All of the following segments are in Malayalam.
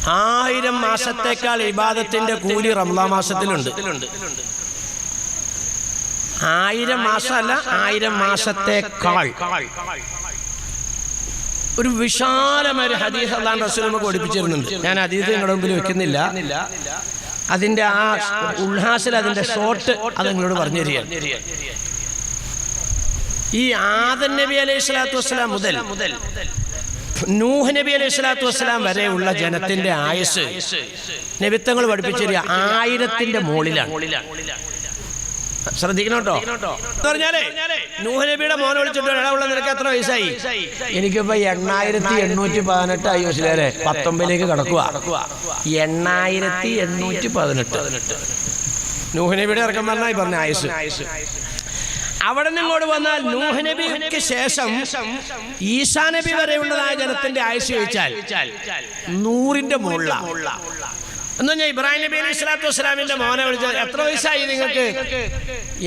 1000 മാസത്തേക്കാൾ ഇബാദത്തിന്റെ കൂലി റമദാൻ മാസത്തിലുണ്ട്. 1000 മാസമല്ല, 1000 മാസത്തേക്കാൾ. ഒരു വിശാലമായ ഹദീസ് അല്ലാഹു റസൂൽ നമുക്ക് പഠിപ്പിച്ചിരുന്നുണ്ട്. ഞാൻ ഹദീസ് നിങ്ങളുടെ മുമ്പിൽ വെക്കുന്നില്ല. അതിന്റെ ആ ഉൾഹാസിൽ അതിന്റെ ഷോർട്ട് അത് നിങ്ങളോട് പറഞ്ഞു തരികയാണ്. ഈ ആദം നബി അലൈഹി സ്വലാത്തു വസ്സലാം മുതൽ നൂഹ് നബി അലൈഹി സ്വലാത്തു വസ്സലാം വരെയുള്ള ജനത്തിന്റെ ആയുസ് നബിത്തങ്ങൾ പഠിപ്പിച്ചു തരിക 1000ന്റെ മുകളിലാണ്. ശ്രദ്ധിക്കണം കേട്ടോ. പറഞ്ഞാലേ നൂഹ് നബിയുടെ മോനെ വിളിച്ചിട്ട് ഇടമുള്ള നിനക്ക് എത്ര വയസ്സായി? എനിക്കിപ്പോ 8818 ആയി വയസ്സിലെ 19ലേക്ക് കടക്കുക. 8818 നൂഹ് നബിയുടെ ഇറക്കം പറഞ്ഞ ആയുസ്. അവിടെ നിങ്ങോട്ട് വന്നാൽ നൂഹ് നബിക്ക് ശേഷം ഈസാ നബി വരെയുള്ളതായ ജനത്തിന്റെ ആയുസ് ചോദിച്ചാൽ 100ന്റെ മുകളിലാണ്. എന്ന് പറഞ്ഞാൽ ഇബ്രാഹിം നബി അലൈഹി സ്വലാത്തു വസ്സലാമിന്റെ മോനെ വിളിച്ചാൽ എത്ര വയസ്സായി നിങ്ങൾക്ക്?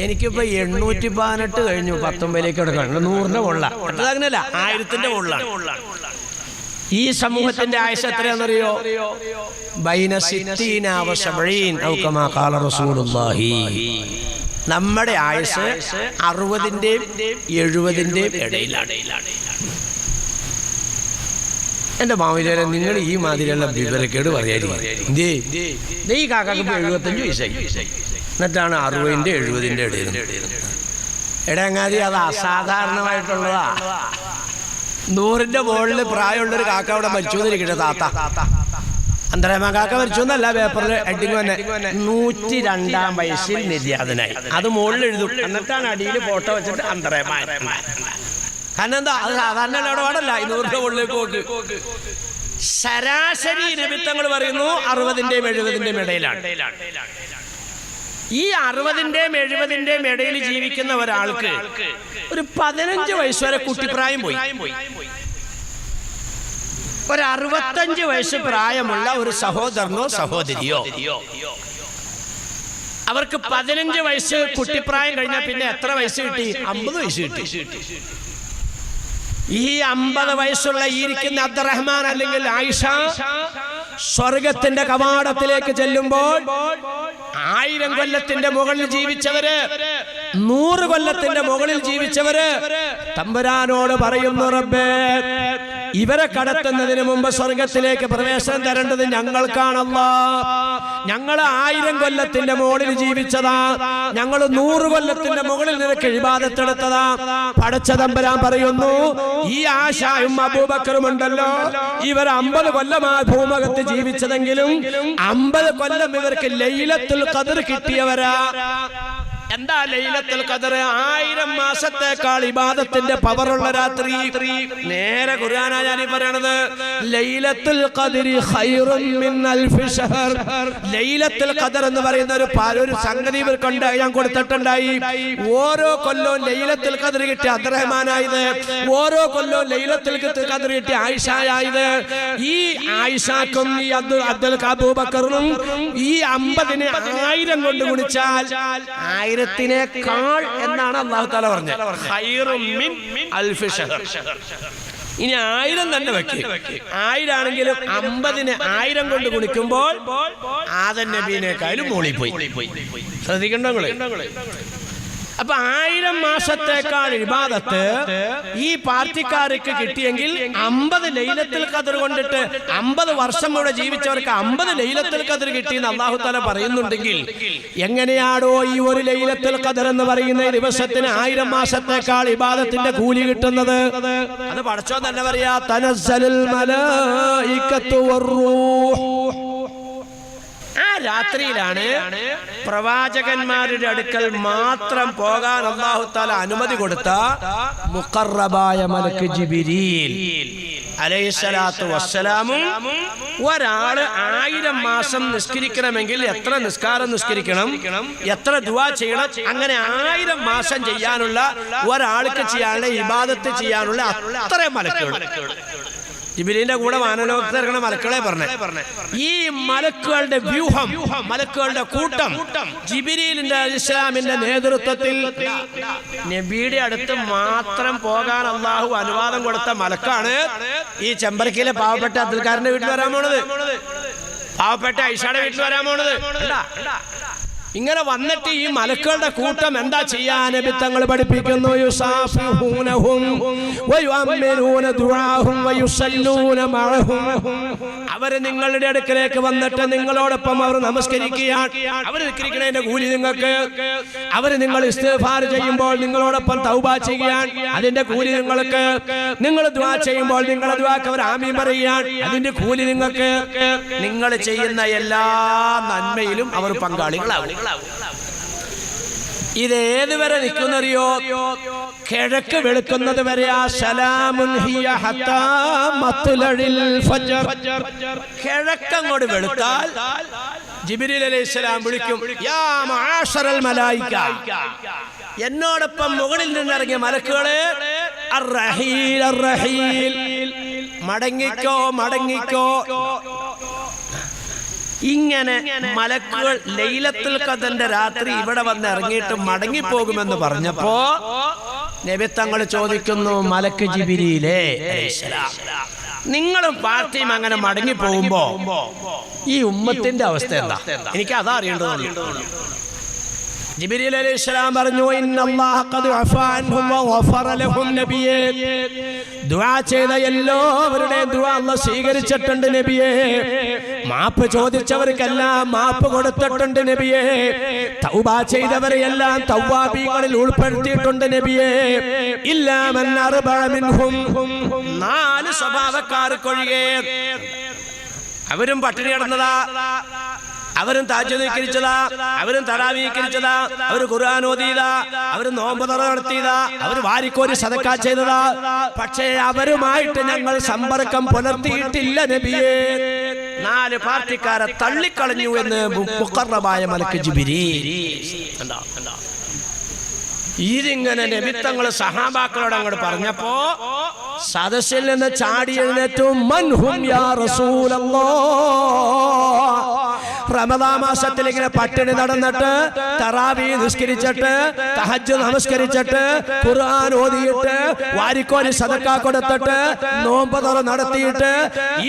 എനിക്കിപ്പോ 818 കഴിഞ്ഞു, 19ലേക്ക് കിടക്കണം. 100ന്റെ മുകളിലാണ്. അങ്ങനെയല്ല, 1000ന്റെ മുകളിലാണ്. ഈ സമൂഹത്തിന്റെ ആയുസ് എത്രയാണെന്നറിയോ? ബൈന സിത്തീന വ സബഈൻ ഔ കമാ ഖാല റസൂലുള്ളാഹി. നമ്മുടെ ആയുസ് 60ന്റെയും 70ന്റെയും ഇടയിലാണ്. എന്റെ മാവിലെ നിങ്ങൾ ഈ മാതിരിയുള്ള വിവരക്കേട് പറയാതിരിക്കും. ഈ കാക്കാക്ക് 75 വയസ്സായി, എന്നിട്ടാണ് 60ന്റെ 70ന്റെ ഇടയിൽ. എടങ്ങാതി അത് അസാധാരണമായിട്ടുള്ളതാ. 100ന്റെ മുകളിൽ പ്രായമുള്ളൊരു കാക്ക അവിടെ മരിച്ചു എന്നിരിക്കട്ടെ. താത്ത അന്തരേമ കാക്ക മരിച്ചു എന്നല്ല പേപ്പറിൽ ഹെഡിങ് തന്നെ. 102ാം വയസ്സിൽ നിര്യാതനായി. അത് മുകളിൽ എഴുതും, എന്നിട്ടാണ് അടിയിൽ ഫോട്ടോ വെച്ചിട്ട് അന്തരേമ. കാരണം എന്താ, അത് സാധാരണ അവിടെ പാടല്ല. 100ന്റെ മുകളിലേക്ക് പോക്ക്. ശരാശരി നബിത്തങ്ങൾ പറയുന്നു 60ന്റെയും 70ന്റെയും ഇടയിലാണ്. ഈ 60ന്റെയും 70ന്റെയും ഇടയിൽ ജീവിക്കുന്ന ഒരാൾക്ക് ഒരു 15 വയസ്സ് വരെ കുട്ടിപ്രായം പോയി. ഒരു 65 വയസ്സ് പ്രായമുള്ള ഒരു സഹോദരനോ സഹോദരിയോ, അവർക്ക് 15 വയസ്സ് കുട്ടിപ്രായം കഴിഞ്ഞാൽ പിന്നെ എത്ര വയസ്സ് കിട്ടി? 50 വയസ്സ് കിട്ടി. ഈ 50 വയസ്സുള്ള ഈ ഇരിക്കുന്ന അബ്ദുറഹ്മാൻ അല്ലെങ്കിൽ ആയിഷ സ്വർഗത്തിന്റെ കവാടത്തിലേക്ക് ചെല്ലുമ്പോൾ 1000 കൊല്ലത്തിന്റെ മുകളിൽ ജീവിച്ചവര്, 100 കൊല്ലത്തിന്റെ മുകളിൽ ജീവിച്ചവര് തമ്പുരാനോട് പറയുന്നു, റബ്ബേ, ഇവരെ കടത്തുന്നതിന് മുമ്പ് സ്വർഗത്തിലേക്ക് പ്രവേശനം തരേണ്ടത് ഞങ്ങൾക്കാണല്ലോ. ഞങ്ങൾ 1000 കൊല്ലത്തിന്റെ മുകളിൽ ജീവിച്ചതാ, ഞങ്ങൾ 100 കൊല്ലത്തിന്റെ മുകളിൽ നിനക്ക് ഇബാദത്തെടുത്തതാ. പടച്ച തമ്പുരാൻ പറയുന്നു, ഈ ആശായും അബൂബക്കറും ഉണ്ടല്ലോ, ഇവർ 50 കൊല്ലമായി ഭൂമുഖത്ത് ജീവിച്ചതെങ്കിലും 50 കൊല്ലം ഇവർക്ക് ലൈലത്തുൽ ഖദ്ർ കിട്ടിയവരാ. എന്താ ലൈലത്തുൽ ഖദ്ർ? 1000 മാസത്തേക്കാൾ ഇബാദത്തിന്റെ പവറുള്ള രാത്രി. നേരെ ഖുർആനാ ഞാൻ പറയണത്. ലൈലത്തുൽ ഖദ്രി ഖൈറുൻ മിൻ അൽഫി ശഹർ. ലൈലത്തുൽ ഖദ്ർ എന്ന് പറയുന്ന ഒരു സംഗതി ഇവർക്കുണ്ട്, ഞാൻ കൊടുത്തിട്ടുണ്ടായി. ഓരോ കൊല്ലവും ലൈലത്തുൽ ഖദ്ർ കിട്ടിയ അബ്ദുറഹ്മാനായത്, ഓരോ കൊല്ലവും ലൈലത്തുൽ ഖദ്ർ കിട്ടിയ ആയിഷയായത്. ഈ ആയിഷക്കും ഈ അബൂബക്കറിനും ഈ 50നെ 1000 കൊണ്ട് ഗുണിച്ചാൽ 1000-നേക്കാൾ എന്നാണ് അല്ലാഹു തആല പറഞ്ഞത്. ഖൈറും മിൻ അൽഫി ശഹർ. ഇനി 1000 തന്നെ വെക്ക്. 1000 ആണെങ്കിലും 50നെ 1000 കൊണ്ട് ഗുണിക്കുമ്പോൾ ആദം നബിയേക്കാളും മോളിൽ പോയി. ശ്രദ്ധിക്കണ്ടോ നിങ്ങള്? അപ്പൊ 1000 മാസത്തേക്കാൾ ഇബാദത്ത് ഈ പാർട്ടിക്കാർക്ക് കിട്ടിയെങ്കിൽ 50 ലൈലത്തുൽ ഖദ്ർ കൊണ്ടിട്ട് 50 വർഷം ഇവിടെ ജീവിച്ചവർക്ക് 50 ലൈലത്തുൽ ഖദ്ർ കിട്ടിയെന്ന് അല്ലാഹു തആല പറയുന്നുണ്ടെങ്കിൽ എങ്ങനെയാണോ ഈ ഒരു ലൈലത്തുൽ ഖദ്ർ എന്ന് പറയുന്ന ദിവസത്തിന് 1000 മാസത്തേക്കാൾ ഇബാദത്തിന്റെ കൂലി കിട്ടുന്നത്? അത് പടച്ചോൻ തന്നെ പറയാ, തനസ്സലുൽ മലായികത്തു വറൂഹ്. ആ രാത്രിയിലാണ് പ്രവാചകന്മാരുടെ അടുക്കൽ മാത്രം പോകാൻ അല്ലാഹു തആല അനുമതി കൊടുത്ത മുഖറബായ മലക്ക് ജിബ്രീൽ അലൈഹിസ്സലാത്തു വസ്സലാമും ഒരാള് 1000 മാസം നിസ്കരിക്കണമെങ്കിൽ എത്ര നിസ്കാരം നിസ്കരിക്കണം, എത്ര ദുആ ചെയ്യണം, അങ്ങനെ 1000 മാസം ചെയ്യാനുള്ള ഒരാൾക്ക് ചെയ്യാനുള്ള ഇബാദത്ത് ചെയ്യാനുള്ള അത്രയും മലക്കുകൾ. ജിബ്രീലിന്റെ കൂടെ വാനലോകത്ത് ഇറങ്ങുന്ന മലക്കുകളെ പറഞ്ഞേ. ഈ മലക്കുകളുടെ വ്യൂഹം, മലക്കുകളുടെ കൂട്ടം ജിബ്രീലിന്റെ ഇസ്ലാമിന്റെ നേതൃത്വത്തിൽ നബിയുടെ അടുത്ത് മാത്രം പോകാൻ അല്ലാഹു അനുവാദം കൊടുത്ത മലക്കാണ് ഈ ചെമ്പരക്കയിലെ പാവപ്പെട്ട അബ്ദുൽക്കാരന്റെ വീട്ടിൽ വരാൻ പോണത്. പാവപ്പെട്ട ഐഷയുടെ വീട്ടിൽ വരാൻ പോണത്. ഇങ്ങനെ വന്നിട്ട് ഈ മലക്കുകളുടെ കൂട്ടം എന്താ ചെയ്യാൻ നബി തങ്ങൾ പഠിപ്പിക്കുന്നു. അവര് നിങ്ങളുടെ അടുക്കലേക്ക് വന്നിട്ട് നിങ്ങളോടൊപ്പം അവർ നമസ്കരിക്കുകയാണ്. അവർ നിസ്കരിക്കുന്നതിന്റെ കൂലി നിങ്ങൾക്ക്. അവര് നിങ്ങൾ ഇസ്തിഗ്ഫാർ ചെയ്യുമ്പോൾ നിങ്ങളോടൊപ്പം തൗബ ചെയ്യുകയാണ്, അതിന്റെ കൂലി നിങ്ങൾക്ക്. നിങ്ങൾ ദുആ ചെയ്യുമ്പോൾ നിങ്ങളുടെ ദുആക്ക് അവർ ആമീൻ പറയുകയാണ്, അതിന്റെ കൂലി നിങ്ങൾക്ക്. നിങ്ങൾ ചെയ്യുന്ന എല്ലാ നന്മയിലും അവർ പങ്കാളികളാവും. ഇത് ഏതുവരെ നിൽക്കുന്നറിയോ? കിഴക്ക് വെളുക്കുന്നത് വരെ. കിഴക്കങ്ങോട്ട് വെളുത്താൽ ജിബ്രീൽ അലൈഹിസ്സലാം വിളിക്കും, യാ മആശറൽ മലായിക, എന്നോടൊപ്പം മുകളിൽ നിന്നിറങ്ങിയ മലക്കുകളെ, അർറഹീൽ അർറഹീൽ, മടങ്ങിക്കോ മടങ്ങിക്കോ. ഇങ്ങനെ മലക്കുകൾ ലൈലത്തുൽ ഖദറിന്റെ രാത്രി ഇവിടെ വന്ന് ഇറങ്ങിയിട്ട് മടങ്ങിപ്പോകുമെന്ന് പറഞ്ഞപ്പോ നബി തങ്ങൾ ചോദിക്കുന്നു, മലക്ക് ജിബ്രീലേ അലൈഹിസ്സലാം, നിങ്ങളും പാർട്ടിയും അങ്ങനെ മടങ്ങിപ്പോകുമ്പോ ഈ ഉമ്മത്തിന്റെ അവസ്ഥ എന്താ? എനിക്ക് അതാ അറിയേണ്ടതുള്ളൂ. ജിബ്രീൽ അലൈഹിസ്സലാം പറഞ്ഞു, ഇന്നല്ലാഹ ഖദ് അഫാ അൻഹും വഗഫറ ലഹും നബിയേ, ദുആ ചെയ്ത എല്ലാവരുടെയും ദുആ അല്ലാഹു സ്വീകരിച്ചിട്ടുണ്ട് നബിയേ. മാപ്പ് ചോദിച്ചവർക്കെല്ലാം മാപ്പ് കൊടുത്തിട്ടുണ്ട് നബിയേ. തൗബ ചെയ്തവരെല്ലാം തവ്വാബീങ്ങളിൽ ഉൾപ്പെടുത്തിയിട്ടുണ്ട് നബിയേ. ഇല്ലാ മൻ അർബഅ മിൻഹും, 4 സ്വഭാവക്കാർക്കൊഴികെ. അവരും പട്ടിണി കിടന്നതാ, അവരും തഹജ്ജുദ് നിസ്കരിച്ചതാ, അവരും തറാവീഹ് നിസ്കരിച്ചതാ, അവർ ഖുർആൻ ഓതിയതാ, അവർ നോമ്പ് നടത്തിയതാ, അവർ വാരിക്കോരി സദഖ ചെയ്തതാ. പക്ഷേ അവരുമായിട്ട് ഞങ്ങൾ സമ്പർക്കം പുലർത്തിയിട്ടില്ല നബിയേ. 4 പാർട്ടിക്കാരെ തള്ളിക്കളഞ്ഞു എന്ന് മുഖറബായ മലക്ക് ജിബ്രീൽ. ഇതിങ്ങനെ നബി തങ്ങൾ സഹാബാക്കളോട് അങ്ങോട്ട് പറഞ്ഞപ്പോ സദസ്സിൽ നിന്ന് ചാടി എഴുന്നേറ്റു, മൻഹും യാ റസൂലല്ലാഹ്. റമദാൻ മാസത്തിൽ ഇങ്ങനെ പട്ടിണി നടന്നിട്ട് തറാവീഹ് നിസ്കരിച്ചിട്ട് തഹജ്ജുദ് നമസ്കരിച്ചിട്ട് ഖുർആൻ ഓതിയിട്ട് വാരിക്കോരി സദഖ കൊടുത്തിട്ട് നോമ്പ് തുറ നടത്തിയിട്ട്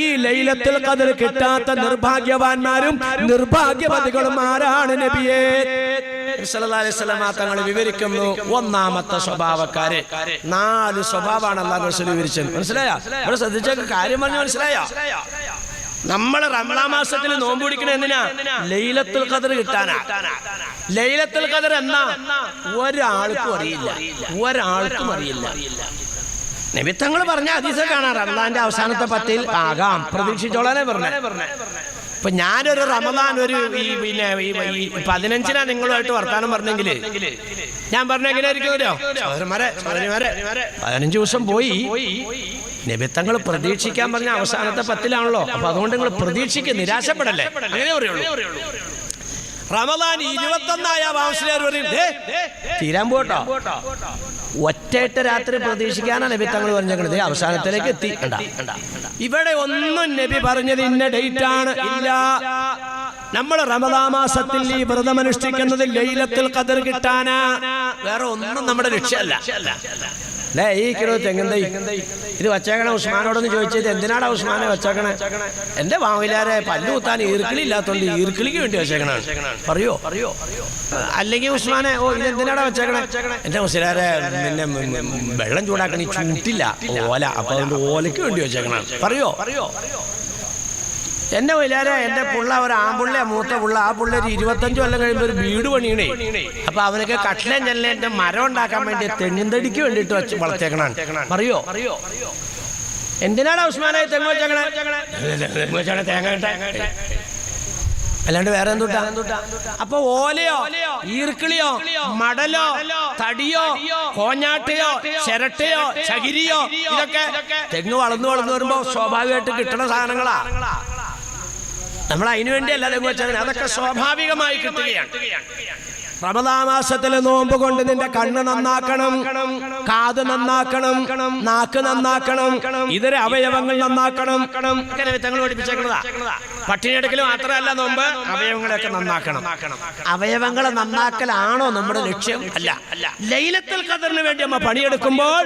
ഈ ലൈലത്തുൽ ഖദർ കിട്ടാത്ത നിർഭാഗ്യവാന്മാരും നിർഭാഗ്യവതികളും ആരാണ് നബിയേ? സല്ലല്ലാഹു അലൈഹി വസല്ലം തങ്ങൾ വിവരിക്കുന്നു, ഒന്നാമത്തെ സ്വഭാവക്കാര്. 4 സ്വഭാവമാണ് അല്ലാഹു റസൂൽ വിവരിച്ചത്. മനസ്സിലായോ? ഇവിടെ ശ്രദ്ധിച്ചൊക്കെ കാര്യം പറഞ്ഞു മനസ്സിലായോ? നമ്മൾ റമളാൻ മാസത്തിൽ നോമ്പ് പിടിക്കണ എന്തിനാ? ലൈലത്തുൽ ഖദർ കിട്ടാനാ. ലൈലത്തുൽ ഖദർ എന്നാ ഒരാൾക്കും അറിയില്ല, ഒരാൾക്കും അറിയില്ല. നബി തങ്ങൾ പറഞ്ഞ ഹദീസ് കാണാം, റമളാന്റെ അവസാനത്തെ 10 ആകാം, പ്രതീക്ഷിച്ചോളാനേ പറഞ്ഞേ. ഇപ്പൊ ഞാനൊരു റമദാൻ ഒരു ഈ 15 നിങ്ങളുമായിട്ട് വർത്താനം പറഞ്ഞെങ്കിൽ ഞാൻ പറഞ്ഞ എങ്ങനെയായിരിക്കുമല്ലോ, സഹോദരന്മാരെ 15 ദിവസം പോയി. നബി തങ്ങൾ പ്രതീക്ഷിക്കാൻ പറഞ്ഞ അവസാനത്തെ 10 അപ്പൊ അതുകൊണ്ട് നിങ്ങൾ പ്രതീക്ഷിക്ക്, നിരാശപ്പെടല്ലേ, അങ്ങനെ പറയുള്ളൂ. റമദാൻ 21 വാംശലേർ പറയും തീരാൻ പോട്ടോ. ഒറ്റയിട്ട് രാത്രി പ്രതീക്ഷിക്കാനാണ് നബി തങ്ങൾ പറഞ്ഞത്. അവസാനത്തിലേക്ക് എത്തി. ഇവിടെ ഒന്നും നബി പറഞ്ഞത് ഇന്ന ഡേറ്റ് ആണ് ഇല്ല. നമ്മൾ റമദാൻ മാസത്തിൽ ഈ വ്രതം അനുഷ്ഠിക്കുന്നത് ലൈലത്തുൽ ഖദർ കിട്ടാനാ, വേറെ ഒന്നും നമ്മുടെ ലക്ഷ്യമല്ല. ഈ കിലോ തെങ്ങന്തൈ ഇത് വച്ചേക്കണ ഉസ്മാനോടൊന്ന് ചോദിച്ചത്, എന്തിനാടാ ഉസ്മാനെ വച്ചേക്കണേ? എന്റെ മാവിലാരെ പല്ലു കുത്താൻ ഈർക്കിളി ഇല്ലാത്തോണ്ട് ഈർക്കിളിക്ക് വേണ്ടി വെച്ചേക്കണാണ്. പറയോ? അല്ലെങ്കിൽ ഉസ്മാനെ, ഓ ഇതെന്തിനാടാ വെച്ചേക്കണേ? എന്റെ മുസ്ലിയാരെ പിന്നെ വെള്ളം ചൂടാക്കണ ചൂട്ടില്ല ഓല, അപ്പൊ അതുകൊണ്ട് ഓലയ്ക്ക് വേണ്ടി വെച്ചേക്കണാണ്. പറയോ? എന്റെ വലിയാരെ എന്റെ പുള്ള ഒരു ആമ്പുള്ള മൂത്ത പുള്ള, ആ പുള്ള ഒരു 25 കൊല്ലം കഴിയുമ്പോൾ ഒരു വീട് പണിയണേ. അപ്പൊ അവനൊക്കെ കട്ടിലേം ചെല്ലേന്റെ മരം ഉണ്ടാക്കാൻ വേണ്ടി തെങ്ങിന്തടിക്ക് വേണ്ടിട്ട് വെച്ച് വളർത്തേക്കണാണ്. പറയോ? എന്തിനാടാ ഉസ്മാനെ തെങ്ങ് വെച്ചേക്കണേ? തേങ്ങ അല്ലാണ്ട് വേറെ എന്തുട്ടാ? അപ്പൊ ഓലയോ ഈർക്കിളിയോ മടലോ തടിയോ കോഞ്ഞാട്ടയോ ചിരട്ടയോ ചകിരിയോ ഇതൊക്കെ തെങ്ങ് വളർന്നു വരുമ്പോ സ്വാഭാവികമായിട്ട് കിട്ടണ സാധനങ്ങളാ. നമ്മൾ അതിനു വേണ്ടിയല്ല തെങ്ങ് വെച്ചാൽ, അതൊക്കെ സ്വാഭാവികമായി കിട്ടുകയാണ്. റമദാൻ മാസത്തിലെ നോമ്പ് കൊണ്ട് നിന്റെ കണ്ണ് നന്നാക്കണം, കാത് നന്നാക്കണം, നാക്ക് നന്നാക്കണം, ഇതര അവയവങ്ങൾ നന്നാക്കണം. തങ്ങൾ പഠിപ്പിച്ചേക്കുന്നതാ. പട്ടിണി എടുക്കൽ മാത്രമല്ല നോമ്പ്, അവയവങ്ങളെയൊക്കെ നന്നാക്കണം. അവയവങ്ങളെ നന്നാക്കലാണോ നമ്മുടെ ലക്ഷ്യം? അല്ല. ലൈലത്തുൽ ഖദറിന് വേണ്ടി നമ്മൾ പണിയെടുക്കുമ്പോൾ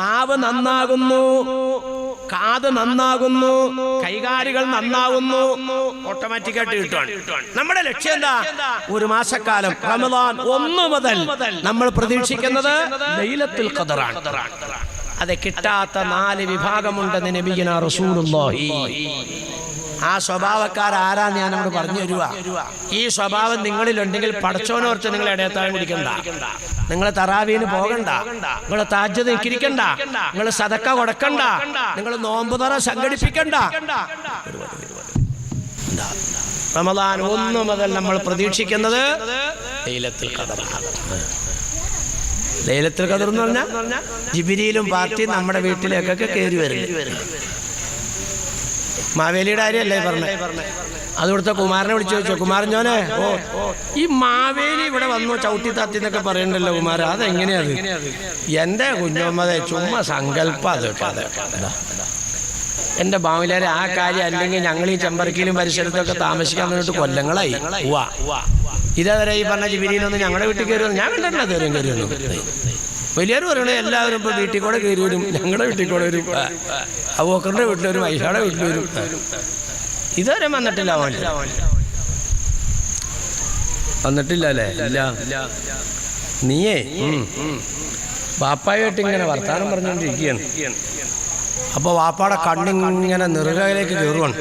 നാവ് നന്നാകുന്നു, കാത് നന്നാകുന്നു, കൈകാലുകൾ നന്നാവുന്നു, ഓട്ടോമാറ്റിക്കായിട്ട് കിട്ടുവാണ്. നമ്മുടെ ലക്ഷ്യം എന്താ? ഒരു മാസക്കാലം റമദാൻ 1 മുതൽ നമ്മൾ പ്രതീക്ഷിക്കുന്നത് ലൈലത്തുൽ ഖദറാണ്. അത് കിട്ടാത്ത 4 വിഭാഗമുണ്ടെന്ന് നബിയുനാ റസൂലുള്ളാഹി. ആ സ്വഭാവക്കാരാരാന്ന് ഞാൻ നമ്മൾ പറഞ്ഞു തരുക. ഈ സ്വഭാവം നിങ്ങളിലുണ്ടെങ്കിൽ പടച്ചോനോർത്ത് നിങ്ങൾ ഇടയത്താഴം കുടിക്കണ്ട, നിങ്ങൾ തറാവീന് പോകണ്ട, നിങ്ങൾ താജ്ജുദ് നിസ്കരിക്കണ്ട, നിങ്ങൾ സദക്ക കൊടുക്കണ്ട, നിങ്ങൾ നോമ്പുതറ സംഘടിപ്പിക്കണ്ട. റമദാൻ 1 മുതൽ നമ്മൾ പ്രതീക്ഷിക്കുന്നത് ലൈലത്തുൽ ഖദറാണ്. ലൈലത്തുൽ ഖദർ എന്ന് പറഞ്ഞാൽ ജിബ്രീലും പാർട്ടി നമ്മുടെ വീട്ടിലേക്കൊക്കെ കയറി വരും. മാവേലിയുടെ കാര്യമല്ലേ പറഞ്ഞേ? അതുകൊടുത്ത കുമാരനെ വിളിച്ചു ചോദിച്ചോ, കുമാരൻ ജോനെ, ഈ മാവേലി ഇവിടെ വന്നു ചവിട്ടി തത്തി എന്നൊക്കെ പറയണ്ടല്ലോ കുമാരൻ, അതെങ്ങനെയത്? എൻ്റെ കുഞ്ഞമ്മതെ ചുമ്മാ സങ്കല്പം. അതൊക്കെ എൻ്റെ ബാവിലാരെ ആ കാര്യം അല്ലെങ്കിൽ ഞങ്ങൾ ഈ ചെമ്പറക്കിയിലും പരിസരത്തൊക്കെ താമസിക്കാൻ വേണ്ടിയിട്ട് കൊല്ലങ്ങളായി. ഇതേവരെ ഈ പറഞ്ഞ ജിബിരിയിലൊന്നും ഞങ്ങളുടെ വീട്ടിൽ കയറി വന്നു ഞാൻ കണ്ടിട്ടില്ല. തേരും കയറി വന്നു. വലിയൊരു പറയണേ എല്ലാവരും ഇപ്പോൾ വീട്ടിൽ കൂടെ കയറി വരും, ഞങ്ങളുടെ വീട്ടിൽ കൂടെ വരും, അബൂബക്കറിന്റെ വീട്ടിൽ വരും, ഐഷയുടെ വീട്ടിൽ വരും. ഇതുവരെ വന്നിട്ടില്ല. വന്നിട്ടില്ല അല്ലേ? ഇല്ല. നീയേ വാപ്പായിട്ട് ഇങ്ങനെ വർത്താനം പറഞ്ഞുകൊണ്ടിരിക്കുകയാണ്. അപ്പോൾ വാപ്പാടെ കണ്ണിങ്ങനെ നെറുകയിലേക്ക് കയറുവാണ്.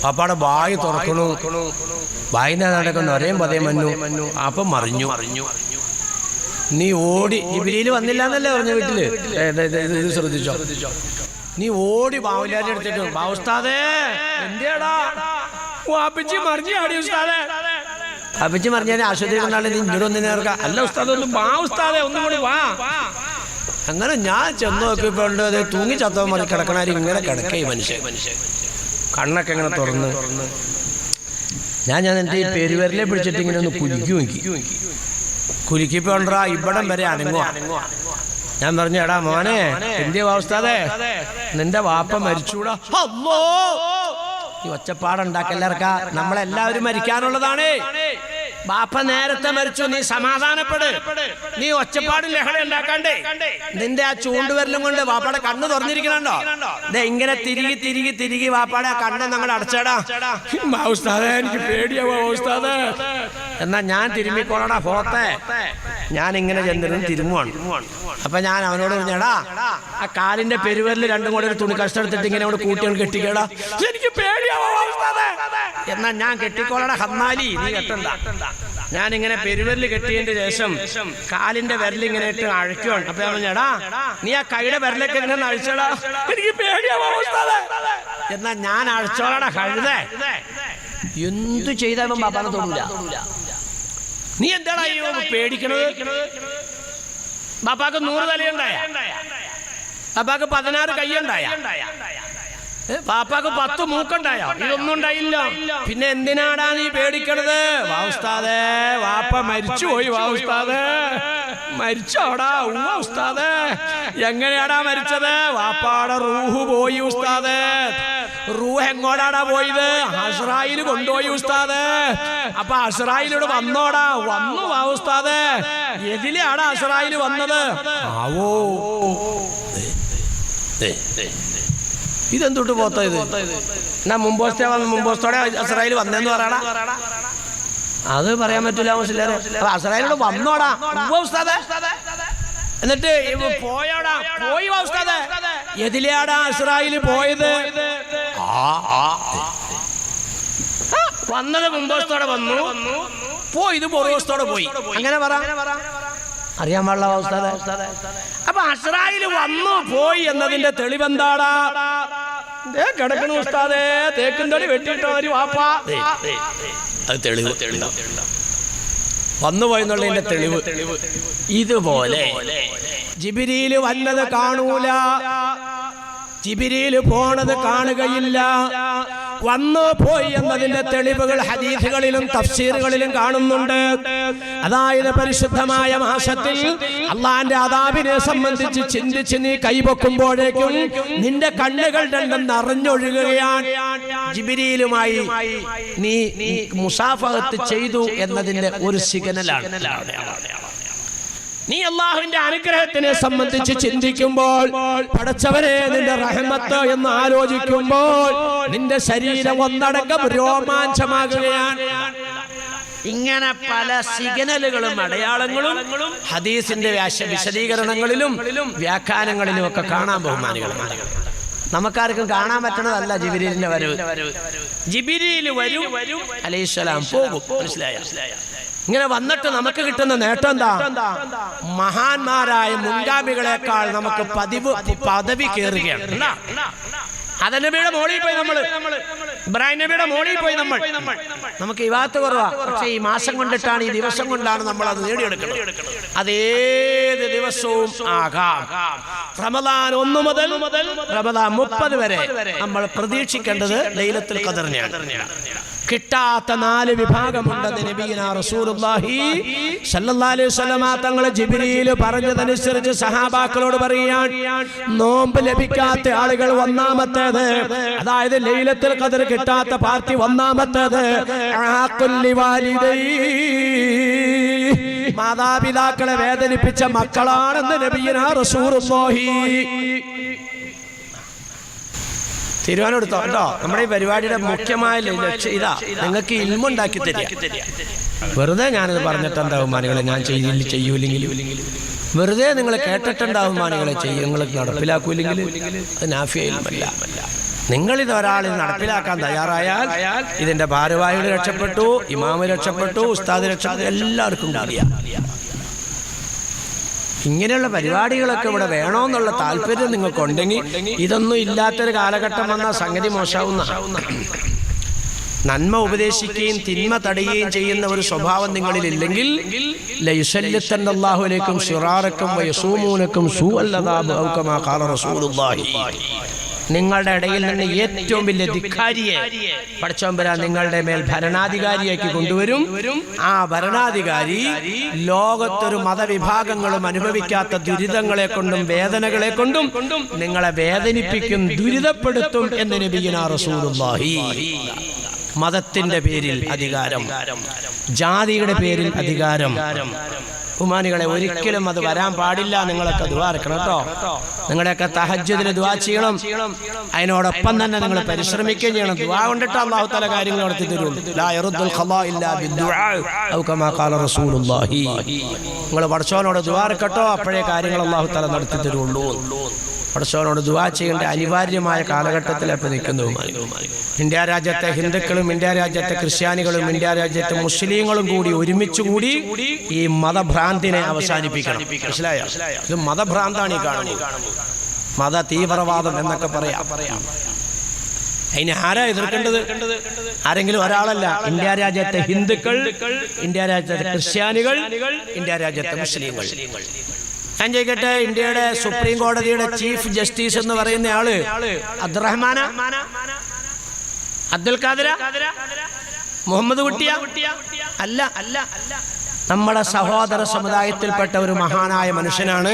വാപ്പാടെ വായി തുറക്കണു, വായിന്ന് നടക്കുന്ന ഒരേ പതേ മഞ്ഞു. അപ്പം മറിഞ്ഞു. നീ ഓടി. ജിബ്രീൽ വന്നില്ല എന്നല്ലേ പറഞ്ഞ വീട്ടില്? ഇത് ശ്രദ്ധിച്ചോ. നീ ഓടി ബാവുലാരി എടുത്തിട്ട്, ബാവുസ്താദേ എന്റെടാ വാപ്പിച്ചി മറിഞ്ഞു ആടി ഉസ്താദേ. വാപ്പിച്ചി മറിഞ്ഞാൽ ആശുപത്രി കൊണ്ടാണ് നീ ഇങ്ങോട്ട് ഒന്നിനെ ഇറക്കാം. അല്ല ഉസ്താദ്, ഒന്ന് വാ ഉസ്താദേ, ഒന്നും കൂടി വാ. അങ്ങനെ ഞാൻ ചെന്ന് നോക്കിയപ്പോണ്ട് അത് തൂങ്ങി ചത്തവ മറി കിടക്കണാരി ഇങ്ങനെ കിടക്കേ മനുഷ്യൻ. കണ്ണൊക്കെ ഇങ്ങനെ തുറന്ന് ഞാൻ എൻ്റെ ഈ പെരുവരലെ പിടിച്ചിട്ട് ഇങ്ങനെ ഒന്ന് കുലുക്കി നോക്കി. കുലുക്കിപ്പോണ്ടാ ഇവിടം വരെ അനങ്ങുക. ഞാൻ പറഞ്ഞു, എടാ മോനെ എന്തിയ വാസ്താദേ, നിന്റെ വാപ്പ മരിച്ചൂടാ. ഈ ഒച്ചപ്പാടുണ്ടാക്കല്ലർക്ക, നമ്മളെല്ലാവരും മരിക്കാനുള്ളതാണ്. ബാപ്പ നേരത്തെ മരിച്ചു, നീ സമാധാനപ്പെട്. നീ ഒച്ചപ്പാടും ലഹള ഉണ്ടാക്കാണ്ടേ. നിന്റെ ആ ചൂണ്ടുവരലും കൊണ്ട് വാപ്പാടെ കണ്ണ് തുറന്നിരിക്കണോ? ഇങ്ങനെ തിരികി വാപ്പാടെ ആ കണ്ണ് നമ്മൾ അടച്ചടാ. ഉസ്താദേ എനിക്ക് പേടിയാവോ ഉസ്താദേ. എന്നാ ഞാൻ തിരുമ്മിക്കോളടാ പോത്തെ. ഞാൻ ഇങ്ങനെ ചെന്നിരുന്ന് തിരുമുവാണ്. അപ്പൊ ഞാൻ അവനോട് പറഞ്ഞടാ, ആ കാലിന്റെ പെരുവരിൽ രണ്ടും കൂടെ ഒരു തുണി കഷ്ടെടുത്തിട്ട് ഇങ്ങനെ അവിടെ കൂട്ടികൾ കെട്ടിക്കേടാ. എനിക്ക് പേടിയാവോ ഉസ്താദേ. എന്നാ ഞാൻ കെട്ടിക്കോളടാ ഹമ്മാലി, നീ കെട്ടണ്ട. ഞാനിങ്ങനെ പെരുവരിൽ കെട്ടിയതിന്റെ ശേഷം കാലിന്റെ വിരലിങ്ങനെ ഇട്ട് അഴക്കുവാണ്. അപ്പൊ ഞാൻ പറഞ്ഞടാ, നീ ആ കൈയുടെ വിരലൊക്കെ ഇങ്ങനെ അഴിച്ചടാ. എനിക്ക് പേടിയാവോ ഉസ്താദേ. എന്നാ ഞാൻ അഴിച്ചോളടാ കഴുതേ. എന്തു ചെയ്താലും ബാപ്പാനെ തൊടൂല. നീ എന്താടാ ഈ പേടിക്കണത്? ബാപ്പാക്ക് 100 തലയുണ്ടായ, ബാപ്പാക്ക് 16 കൈയുണ്ടായ, പാപ്പാക്ക് 10 മൂക്കുണ്ടായോ? ഇതൊന്നും ഉണ്ടായില്ല. പിന്നെ എന്തിനാടാ നീ പേടിക്കണത്? വാസ്താദേ വാപ്പ മരിച്ചുപോയി. വാസ്താദേ മരിച്ചോടാ? ഉസ്താദേ എങ്ങനെയാടാ മരിച്ചത്? വാപ്പാടെ റൂഹ് പോയി ഉസ്താദേ. റൂഹ് എങ്ങോടാടാ പോയത്? അസ്രായിൽ കൊണ്ടുപോയി ഉസ്താദേ. അപ്പൊ അസ്രായിലോട് വന്നോടാ? വന്നു ഉസ്താദേ. എതിലെയാടാ അസ്രായിൽ വന്നത്? ആവോ ഇതെന്തൊട്ട് പോത്ത ഇത്? എന്നാ മുമ്പോസ്തോടെ അസ്രായിൽ വന്നെന്ന് പറയടാ. അത് പറയാൻ പറ്റൂല മുസ്ലിം. അസ്രായിലോട് വന്നോടാ? ഉസ്താദേ. എന്നിട്ട് പോയോടാ? പോയി ഉസ്താദേ. എതിലെയാടാ അസ്രായിൽ പോയത്? വന്നത് മുമ്പോസ്തോടെ വന്നു, പോയത് പുറകോസ്തോടെ പോയി. അങ്ങനെ പറ, അറിയാൻ പാടില്ല ഉസ്താദേ. അപ്പൊ അസ്രായിൽ വന്നു പോയി എന്നതിന്റെ തെളിവെന്താടാ? കിടക്കണ ഉസ്താദേ, തേക്കും തടി വെട്ടിയിട്ടോ വാപ്പാ. അത് തെളിവ്. വന്നുപോയെന്നുള്ളതിന്റെ തെളിവ്. ഇതുപോലെ ജിബ്രീൽ വന്നത് കാണൂല, ജിബ്രീൽ പോണത് കാണുകയില്ല. വന്നു പോയി എന്നതിന്റെ തെളിവുകൾ ഹദീസുകളിലും തഫ്സീറുകളിലും കാണുന്നുണ്ട്. അതായത് പരിശുദ്ധമായ മാസത്തിൽ അള്ളാന്റെ അദാബിനെ സംബന്ധിച്ച് ചിന്തിച്ച് നീ കൈപൊക്കുമ്പോഴേക്കും നിന്റെ കണ്ണുകൾ രണ്ടും നിറഞ്ഞൊഴുകുകയാണ്. ജിബ്രീലുമായി നീ മുസാഫഹത്ത് ചെയ്തു എന്നതിന്റെ ഒരു സിഗ്നലാണ്. നീ അള്ളാഹുവിന്റെ അനുഗ്രഹത്തിനെ സംബന്ധിച്ച് ചിന്തിക്കുമ്പോൾ, പടച്ചവനെ നിന്റെ റഹ്മത്ത് എന്ന് ആലോചിക്കുമ്പോൾ നിന്റെ ശരീരം ഒന്നടങ്കം രോമാഞ്ചമാകുകയാണ്. ഇങ്ങനെ പല സിഗ്നലുകളും അടയാളങ്ങളും ഹദീസിന്റെ വിശദീകരണങ്ങളിലും വ്യാഖ്യാനങ്ങളിലും ഒക്കെ കാണാൻ ബഹുമാനികളുണ്ട്. നമുക്കാർക്കും കാണാൻ പറ്റണതല്ല ജിബ്രീലിന്റെ വരവ്. ജിബ്രീൽ വരും അലൈഹിസ്സലാം പോകും. മനസ്സിലായോ? ഇങ്ങനെ വന്നിട്ട് നമുക്ക് കിട്ടുന്ന നേട്ടം എന്താ? മഹാന്മാരായ മുൻഗാമികളെക്കാൾ നമുക്ക് പദവി കയറുകയാണ്. നബിയുടെ മോളിൽ പോയി ഇബ്രാഹിം നബിയുടെ മോളിൽ പോയി നമുക്ക് ഇവാത്ത് കുറവാ. പക്ഷെ ഈ മാസം കൊണ്ടിട്ടാണ്, ഈ ദിവസം കൊണ്ടാണ് നമ്മൾ അത് നേടിയെടുക്കുന്നത്. അതേത് ദിവസവും ആകാം. റമദാൻ 1 മുതൽ റമദാൻ 30 വരെ നമ്മൾ പ്രതീക്ഷിക്കേണ്ടത് ലൈലത്തുൽ ഖദറിനെയാണ്. കിട്ടാത്ത 4 വിഭാഗമുണ്ടെന്ന് നബിയിന റസൂലുള്ളാഹി സ്വല്ലല്ലാഹു അലൈഹി വസല്ലമ തങ്ങൾ ജിബ്രീൽ പറഞ്ഞതനുസരിച്ച് സഹാബാക്കളോട് പറയാൻ, നോമ്പ് ലഭിക്കാത്ത ആളുകൾ ഒന്നാമത്തേത്, അതായത് ലൈലത്തുൽ ഖദർ കിട്ടാത്ത പാർട്ടി ഒന്നാമത്തേത്, മാതാപിതാക്കളെ വേദനിപ്പിച്ച മക്കളാണെന്ന് നബിയിന റസൂലുള്ളാഹി. തീരുമാനമെടുത്തോ കേട്ടോ. നമ്മുടെ ഈ പരിപാടിയുടെ മുഖ്യമായ ലക്ഷ്യം ഇതാ, നിങ്ങൾക്ക് ഇൽമുണ്ടാക്കി തരിക. വെറുതെ ഞാനിത് പറഞ്ഞിട്ടുണ്ടാവും മാനികളെ, ഞാൻ ചെയ്യൂലെങ്കിലും വെറുതെ നിങ്ങൾ കേട്ടിട്ടുണ്ടാവും മാനികളെ, നിങ്ങൾ നടപ്പിലാക്കൂലെങ്കിൽ അത് നാഫിയ ഇൽമല്ല. നിങ്ങളിത് ഒരാളിൽ നടപ്പിലാക്കാൻ തയ്യാറായാൽ ഇതിന്റെ ഭാരവാഹികൾ രക്ഷപ്പെട്ടു, ഇമാമ് രക്ഷപ്പെട്ടു, ഉസ്താദ് രക്ഷപ്പെട്ടു, എല്ലാവർക്കും അറിയാം. ഇങ്ങനെയുള്ള പരിപാടികളൊക്കെ ഇവിടെ വേണമെന്നുള്ള താല്പര്യം നിങ്ങൾക്കുണ്ടെങ്കിൽ, ഇതൊന്നും ഇല്ലാത്തൊരു കാലഘട്ടം വന്നാൽ സംഗതി മോശാവുന്ന. നന്മ ഉപദേശിക്കുകയും തിന്മ തടയുകയും ചെയ്യുന്ന ഒരു സ്വഭാവം നിങ്ങളിൽ ഇല്ലെങ്കിൽ, ലയുസല്ലിത്തന്നല്ലാഹു അലൈക്കും ശിറാറക്കും വയസൂമൂനക്കും സൂഅൽ അദാബ് ഔ കമാ ഖാല റസൂലുള്ളാഹി. നിങ്ങളുടെ ഇടയിൽ നിന്ന് ഏറ്റവും വലിയ ധിക്കാരിയെ പടച്ചോമ്പരാൻ നിങ്ങളുടെ മേൽ ഭരണാധികാരിയാക്കി കൊണ്ടുവരും. ആ ഭരണാധികാരി ലോകത്തൊരു മതവിഭാഗങ്ങളും അനുഭവിക്കാത്ത ദുരിതങ്ങളെ കൊണ്ടും വേദനകളെ കൊണ്ടും നിങ്ങളെ വേദനിപ്പിക്കും, ദുരിതപ്പെടുത്തും എന്ന് നബിയിന റസൂലുള്ളാഹി. മതത്തിന്റെ പേരിൽ അധികാരം, ജാതിയുടെ പേരിൽ അധികാരം. ഉമാനികളെ, ഒരിക്കലും അത് വരാൻ പാടില്ല. നിങ്ങളൊക്കെ ദുആ ഇറക്കണം കേട്ടോ. നിങ്ങളുടെയൊക്കെ തഹജ്ജുദിന് ദുആ ചെയ്യണം. അതിനോടൊപ്പം തന്നെ നിങ്ങൾ പരിശ്രമിക്കുകയും ചെയ്യണം. ദുആ കൊണ്ടിട്ട് അല്ലാഹു തആല കാര്യങ്ങൾ നടത്തി തരുള്ളൂ. ലാ യറുദ്ദുൽ ഖളാ ഇല്ലാ ബിദ്ദുആ ഔ കമാ ഖാല റസൂലുള്ളാഹി. നിങ്ങൾ പടച്ചവനോട് ദുആ ഇറക്കട്ടോ, അപ്പോഴേ കാര്യങ്ങൾ അല്ലാഹു തആല നടത്തി തരുള്ളൂ. പടച്ചവനോട് ദുആ ചെയ്യേണ്ട അനിവാര്യമായ കാലഘട്ടത്തിലാണ് നിൽക്കുന്നത്. ഇന്ത്യ രാജ്യത്തെ ഹിന്ദുക്കളും ഇന്ത്യ രാജ്യത്തെ ക്രിസ്ത്യാനികളും ഇന്ത്യ രാജ്യത്തെ മുസ്ലിങ്ങളും കൂടി ഒരുമിച്ച് കൂടി ഈ മതഭ്രാന്തിനെ അവസാനിപ്പിക്കണം. മനസ്സിലായോ? ഇത് മതഭ്രാന്താണ് ഈ കാണുന്നത്. മത തീവ്രവാദം എന്നൊക്കെ പറയാം. അതിന് ആരാ എതിർക്കേണ്ടത്? ആരെങ്കിലും ഒരാളല്ല. ഇന്ത്യ രാജ്യത്തെ ഹിന്ദുക്കൾ, ഇന്ത്യ രാജ്യത്തെ ക്രിസ്ത്യാനികൾ, ഇന്ത്യ രാജ്യത്തെ മുസ്ലിങ്ങൾ. ഞാൻ ചോദിക്കട്ടെ, ഇന്ത്യയുടെ സുപ്രീം കോടതിയുടെ ചീഫ് ജസ്റ്റിസ് എന്ന് പറയുന്ന ആള് അബ്ദുറഹ്മാന, അബ്ദുൽ ഖാദിര, മുഹമ്മദ് കുട്ടിയ? അല്ല. നമ്മുടെ സഹോദര സമുദായത്തിൽപ്പെട്ട ഒരു മഹാനായ മനുഷ്യനാണ്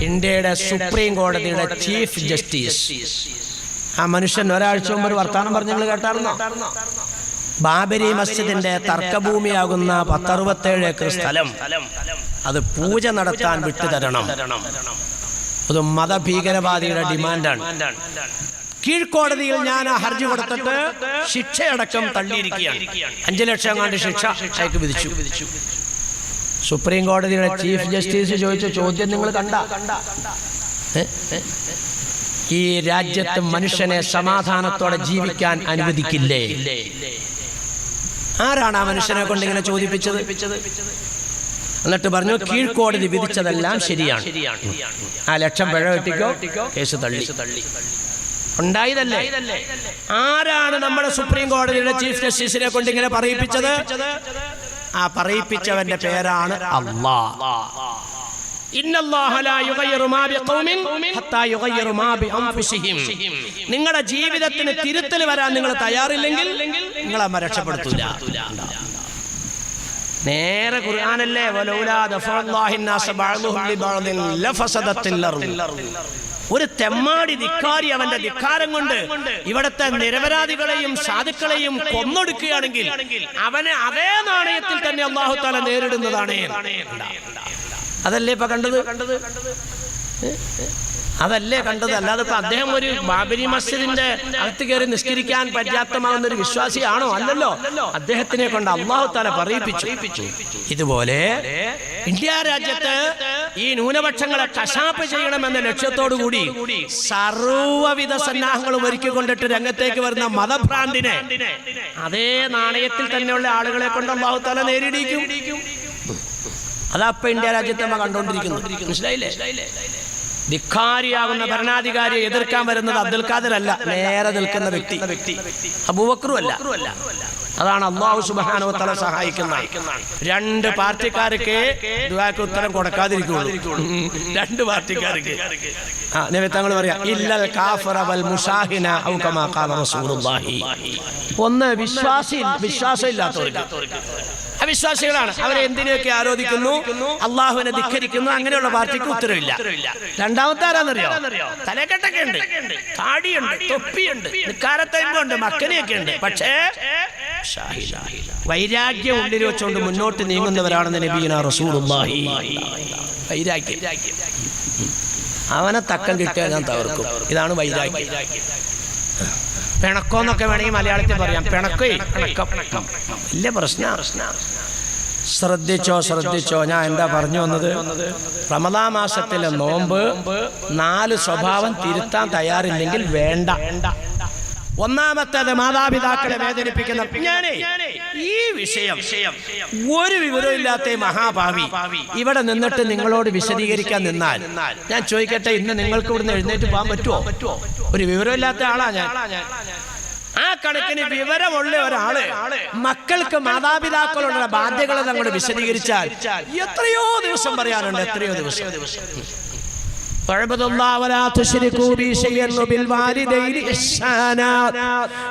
ഇന്ത്യയുടെ സുപ്രീം കോടതിയുടെ ചീഫ് ജസ്റ്റിസ്. ആ മനുഷ്യൻ ഒരാഴ്ച മുമ്പ് ഒരു വർത്താനം പറഞ്ഞ് നിങ്ങൾ കേട്ടായിരുന്നോ? ബാബരി മസ്ജിദിന്റെ തർക്കഭൂമിയാകുന്ന 1067 ഏക്കർ സ്ഥലം അത് പൂജ നടത്താൻ വിട്ടുതരണം. അത് മതഭീകരവാദിയുടെ ഡിമാൻഡാണ്. കീഴ്ക്കോടതിയിൽ ഞാൻ ആ ഹർജി കൊടുത്തിട്ട് ശിക്ഷയടക്കം തള്ളിയിരിക്കുകയാണ്. 5 ലക്ഷം കണ്ട് ശിക്ഷ അയക്ക് വിധിച്ചു. സുപ്രീം കോടതിയുടെ ചീഫ് ജസ്റ്റിസ് ചോദിച്ച ചോദ്യം നിങ്ങൾ കണ്ട? ഈ രാജ്യത്ത് മനുഷ്യനെ സമാധാനത്തോടെ ജീവിക്കാൻ അനുവദിക്കില്ലേ? ആരാണ് ആ മനുഷ്യനെ കൊണ്ട് ഇങ്ങനെ ചോദിപ്പിച്ചത്? എന്നിട്ട് പറഞ്ഞു, കീഴ്ക്കോടതി വിധിച്ചതെല്ലാം ശരിയാണ്, 1 ലക്ഷം പിഴ കെട്ടിക്കോ, കേസ് തള്ളി. ഉണ്ടായതല്ലേ? ആരാണ് നമ്മുടെ സുപ്രീം കോടതിയുടെ ചീഫ് ജസ്റ്റിസിനെ കൊണ്ട് ഇങ്ങനെ പറയിപ്പിച്ചത്? ആ പറയിപ്പിച്ചവന്റെ പേരാണ് അല്ലാഹ്. നിങ്ങളുടെ ജീവിതത്തിന് തിരുത്തൽ വരാൻ നിങ്ങൾ തയ്യാറില്ലെങ്കിൽ നിങ്ങളെ രക്ഷപ്പെടുത്തൂല. നേരെ ഖുർആനല്ലേ, ഒരു തെമ്മാടി ധിക്കാരി അവന്റെ ധിക്കാരം കൊണ്ട് ഇവിടുത്തെ നിരപരാധികളെയും സാധുക്കളെയും കൊന്നൊടുക്കുകയാണെങ്കിൽ അവനെ അതേ നാണയത്തിൽ തന്നെ അല്ലാഹു തആല നേരിടുന്നതാണ്. അതല്ലേ ഇപ്പൊ കണ്ടത്? അതല്ലേ കണ്ടത്. അല്ലാതെ ഇപ്പൊ അദ്ദേഹം ഒരു ബാബരി മസ്ജിദിന്റെ അകത്ത് കയറി നിസ്കരിക്കാൻ പര്യാപ്തമാകുന്ന ഒരു വിശ്വാസിയാണോ? അല്ലല്ലോ. അദ്ദേഹത്തിനെ കൊണ്ട് അല്ലാഹു തആല പറയിപ്പിച്ചു. ഇതുപോലെ ഇന്ത്യ രാജ്യത്ത് ഈ ന്യൂനപക്ഷങ്ങളെ കശാപ്പ് ചെയ്യണമെന്ന ലക്ഷ്യത്തോടുകൂടി സർവ്വവിധ സന്നാഹങ്ങളും ഒരുക്കിക്കൊണ്ടിട്ട് രംഗത്തേക്ക് വരുന്ന മതഭ്രാന്തിനെ അതേ നാണയത്തിൽ തന്നെയുള്ള ആളുകളെ കൊണ്ട് അല്ലാഹു തആല നേരിടിക്കും. അതാ ഇപ്പൊ ഇന്ത്യ രാജ്യത്ത് നമ്മൾ കണ്ടുകൊണ്ടിരിക്കുന്നു. മനസ്സിലായില്ലേ? ധിക്കാരിയാകുന്ന ഭരണാധികാരിയെ എതിർക്കാൻ വരുന്നത് അബ്ദുൽ ഖാദർ അല്ല, നേരെ നിൽക്കുന്ന വ്യക്തി അബൂബക്കറും അല്ല. അതാണ് അല്ലാഹു സുബ്ഹാനഹു വ തആല സഹായിക്കുന്നത്. രണ്ട് പാർട്ടിക്കാർക്ക് ദുആക്ക് ഉത്തരം കൊടുക്കാതിരിക്കുള്ളൂ. രണ്ട് പാർട്ടിക്കാർക്ക് നബി തങ്ങൾ പറയാ ഇല്ലൽ കാഫിറ വൽ മുശാഹിന ഔ കമാ ഖാല റസൂലുള്ളാഹി. ഒന്ന് വിശ്വാസമില്ലാത്തവർക്ക്, അവിശ്വാസികളാണ്. അവരെ എന്തിനൊക്കെ ആരോധിക്കുന്നു, അള്ളാഹുവിനെ ധിക്കരിക്കുന്നു. അങ്ങനെയുള്ള പാർട്ടിക്ക് ഉത്തരവില്ല. രണ്ടാമത്തെ ആരാന്നറിയോ? തലക്കെട്ടൊക്കെ ഉണ്ട്, താടിയുണ്ട്, തൊപ്പിയുണ്ട്, നിക്കാരത്തൈമ്പുണ്ട്, മക്കനെയൊക്കെ ഉണ്ട്. പക്ഷേ വൈരാഗ്യം ഉള്ളിൽ വെച്ചുകൊണ്ട് മുന്നോട്ട് നീങ്ങുന്നവരാണെന്ന് നബിയുനാ റസൂലുള്ളാഹി. വൈരാഗ്യം അവനെ തക്കം കിട്ടിയാൽ ഞാൻ തകർക്കും. ഇതാണ് വൈരാഗ്യം. പിണക്കോന്നൊക്കെ വേണമെങ്കിൽ മലയാളത്തിൽ പറയാം. പിണക്കം വലിയ പ്രശ്നം. ശ്രദ്ധിച്ചോ. ഞാൻ എന്താ പറഞ്ഞു വന്നത്? റമദാൻ മാസത്തിലെ നോമ്പ് 4 സ്വഭാവം തിരുത്താൻ തയ്യാറില്ലെങ്കിൽ വേണ്ട. ഒന്നാമത്തേത് മാതാപിതാക്കളെ വേദനിപ്പിക്കുന്ന. ഈ വിഷയം ഒരു വിവരമില്ലാത്ത മഹാഭാവി ഇവിടെ നിന്നിട്ട് നിങ്ങളോട് വിശദീകരിക്കാൻ നിന്നാൽ ഞാൻ ചോദിക്കട്ടെ, ഇന്ന് നിങ്ങൾക്ക് ഇവിടുന്ന് എഴുന്നേറ്റ് പോകാൻ പറ്റുമോ? ഒരു വിവരമില്ലാത്ത ആളാ ഞാൻ. ആ കണക്കിന് വിവരമുള്ള ഒരാള് മക്കൾക്ക് മാതാപിതാക്കളുള്ള ബാധ്യതകൾ അങ്ങോട്ട് വിശദീകരിച്ചാൽ എത്രയോ ദിവസം പറയാനുണ്ട്. എത്രയോ ദിവസം. واعبدوا الله ولا تشركوا به شيئا وبالوالدين إحسانا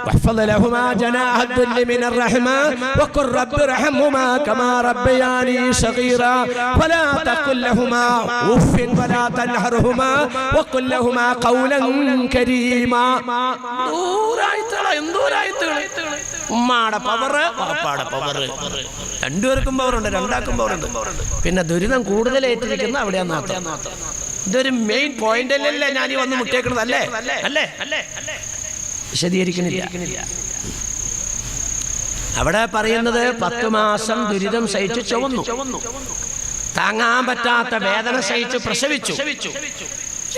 واحفظ لهما جناح الذل من الرحمة وقل رب ارحمهما كما ربياني صغيرا ولا تقل لهما أف ولا تنهرهما وقل لهما قولا كريما. ഉമ്മാടെ പവറ്, പാപ്പാടെ പവറ്, രണ്ടുപേർക്കും പവറുണ്ട്, രണ്ടാക്കും പവറുണ്ട്. പിന്നെ ദുരിതം കൂടുതൽ ഏറ്റിരിക്കുന്ന അവിടെയാണ് മാത്രം. ഇതൊരു മെയിൻ പോയിന്റ് അല്ലല്ലേ ഞാൻ ഈ വന്ന് മുട്ടേക്കുന്നത്? അല്ലേ? വിശദീകരിക്കുന്നില്ല. അവിടെ പറയുന്നത് 10 മാസം ദുരിതം സഹിച്ചു ചുവന്നു, താങ്ങാൻ പറ്റാത്ത വേദന സഹിച്ച് പ്രസവിച്ചു,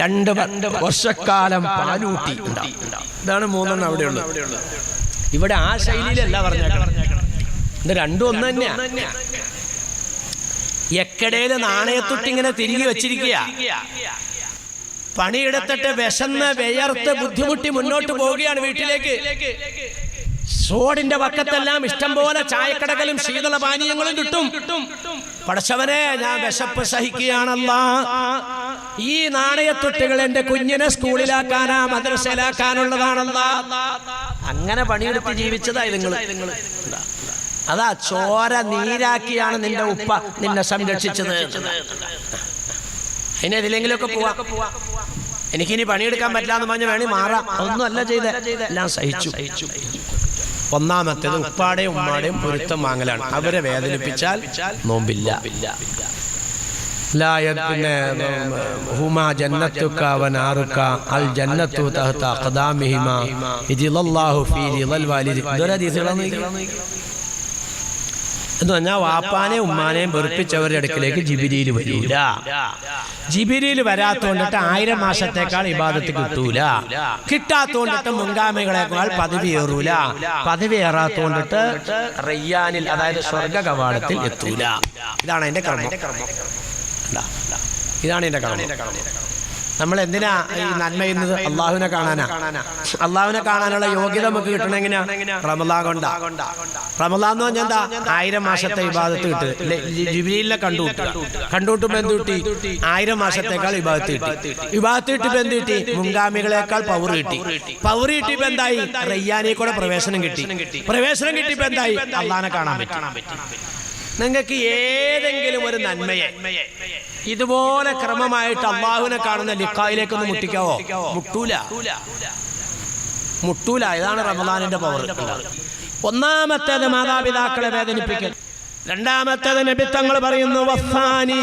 2 വർഷക്കാലം പാലൂട്ടി. ഇതാണ് 3 അവിടെയുള്ളത്. ഇവിടെ ആ ശൈലിയിലല്ല പറഞ്ഞേക്കണം. ഇത് രണ്ടും ഒന്ന് തന്നെയാ. എക്കടയില് നാണയത്തൊട്ടിങ്ങനെ തിരികെ വെച്ചിരിക്കുക. പണിയെടുത്തിട്ട് വിശന്ന് വിയർത്ത് ബുദ്ധിമുട്ടി മുന്നോട്ട് പോവുകയാണ് വീട്ടിലേക്ക്. റോഡിന്റെ പക്കത്തെല്ലാം ഇഷ്ടം പോലെ ചായക്കടകളും ശീതളപാനീയങ്ങളും കിട്ടും. പടച്ചവനെ, ഞാൻ വിശപ്പ് സഹിക്കുകയാണല്ലാ. ഈ നാണയത്തൊട്ടുകൾ എന്റെ കുഞ്ഞിനെ സ്കൂളിലാക്കാനാ മദ്രസയിലാക്കാനുള്ളതാണല്ലാ. അങ്ങനെ പണിയെടുത്ത് ജീവിച്ചതായി നിങ്ങൾ. അതാ ചോര നീരാക്കിയാണ് നിന്റെ ഉപ്പ നിന്നെ സംരക്ഷിച്ചത്. ഇനി ഇതിലെങ്കിലൊക്കെ പോവാ. എനിക്കിനി പണിയെടുക്കാൻ പറ്റില്ല എന്ന് പറഞ്ഞ് വേണി മാറാം. അതൊന്നും അല്ല ചെയ്തേ, എല്ലാം സഹിച്ചു. ഒന്നാമത്തേത് ഉപ്പാടെയും ഉമ്മാടെയും പൊരുത്തം വാങ്ങലാണ്. അവരെ വേദനിപ്പിച്ചാൽ നോമ്പില്ല. ഹുമാ ജന്നത്തുക വനാറുക അൽ ജന്നത്തു തഹ്ത അഖദാമിഹിമാ ഇദില്ലല്ലാഹു ഫീ റിളൽ വാലിദി. എന്ന് പറഞ്ഞാൽ വാപ്പാനെ ഉമ്മാനെയും വെറുപ്പിച്ചവരുടെ അടുക്കിലേക്ക് ജിബിരിയിൽ വരൂല. ജിബിരിയിൽ വരാത്തോണ്ടിട്ട് 1000 മാസത്തേക്കാൾ ഇബാദത്ത് കിട്ടൂല. കിട്ടാത്തോണ്ടിട്ട് മുൻഗാമികളെക്കാൾ പദവി ഏറൂല. പദവി ഏറാത്തോണ്ടിട്ട് റയ്യാനിൽ, അതായത് സ്വർഗ കവാടത്തിൽ എത്തൂല. ഇതാണ് അതിന്റെ കർമ്മം. ഇതാണ് ഇതിന്റെ കർമ്മം. നമ്മൾ എന്തിനാ ഈ നന്മ ചെയ്യുന്നത്? അള്ളാഹുവിനെ കാണാനാ. അള്ളാഹുവിനെ കാണാനുള്ള യോഗ്യത നമുക്ക് കിട്ടണം എങ്ങനെയാ? റമദാൻ കൊണ്ടാ. റമദാൻ എന്ന് പറഞ്ഞാൽ എന്താ? 1000 മാസത്തെ ഇബാദത്ത് കിട്ടും. ജിബ്രീലിനെ കണ്ടുകിട്ടുമ്പോ എന്ത് കിട്ടി? 1000 മാസത്തേക്കാൾ ഇബാദത്ത് കിട്ടി. ഇബാദത്ത് കിട്ടിയപ്പോ എന്ത് കിട്ടി? മുൻഗാമികളെക്കാൾ പവർ കിട്ടി. പവർ കിട്ടിയപ്പോ എന്തായി? റയ്യാനെ കൂടെ പ്രവേശനം കിട്ടി. പ്രവേശനം കിട്ടിയപ്പോ എന്തായി? അള്ളാഹിനെ കാണാൻ പറ്റി. നിങ്ങൾക്ക് ഏതെങ്കിലും ഒരു നന്മയെ ഇതുപോലെ ക്രമമായിട്ട് അള്ളാഹുവിനെ കാണുന്ന ലിഖായിലേക്കൊന്ന് മുട്ടിക്കാവോ? മുട്ടൂല. ഇതാണ് റമദാനിന്റെ പവർ. ഒന്നാമത്തേത് മാതാപിതാക്കളെ വേദനിപ്പിക്കൽ. രണ്ടാമത്തേത് നബി തങ്ങൾ പറയുന്നു വഫാനി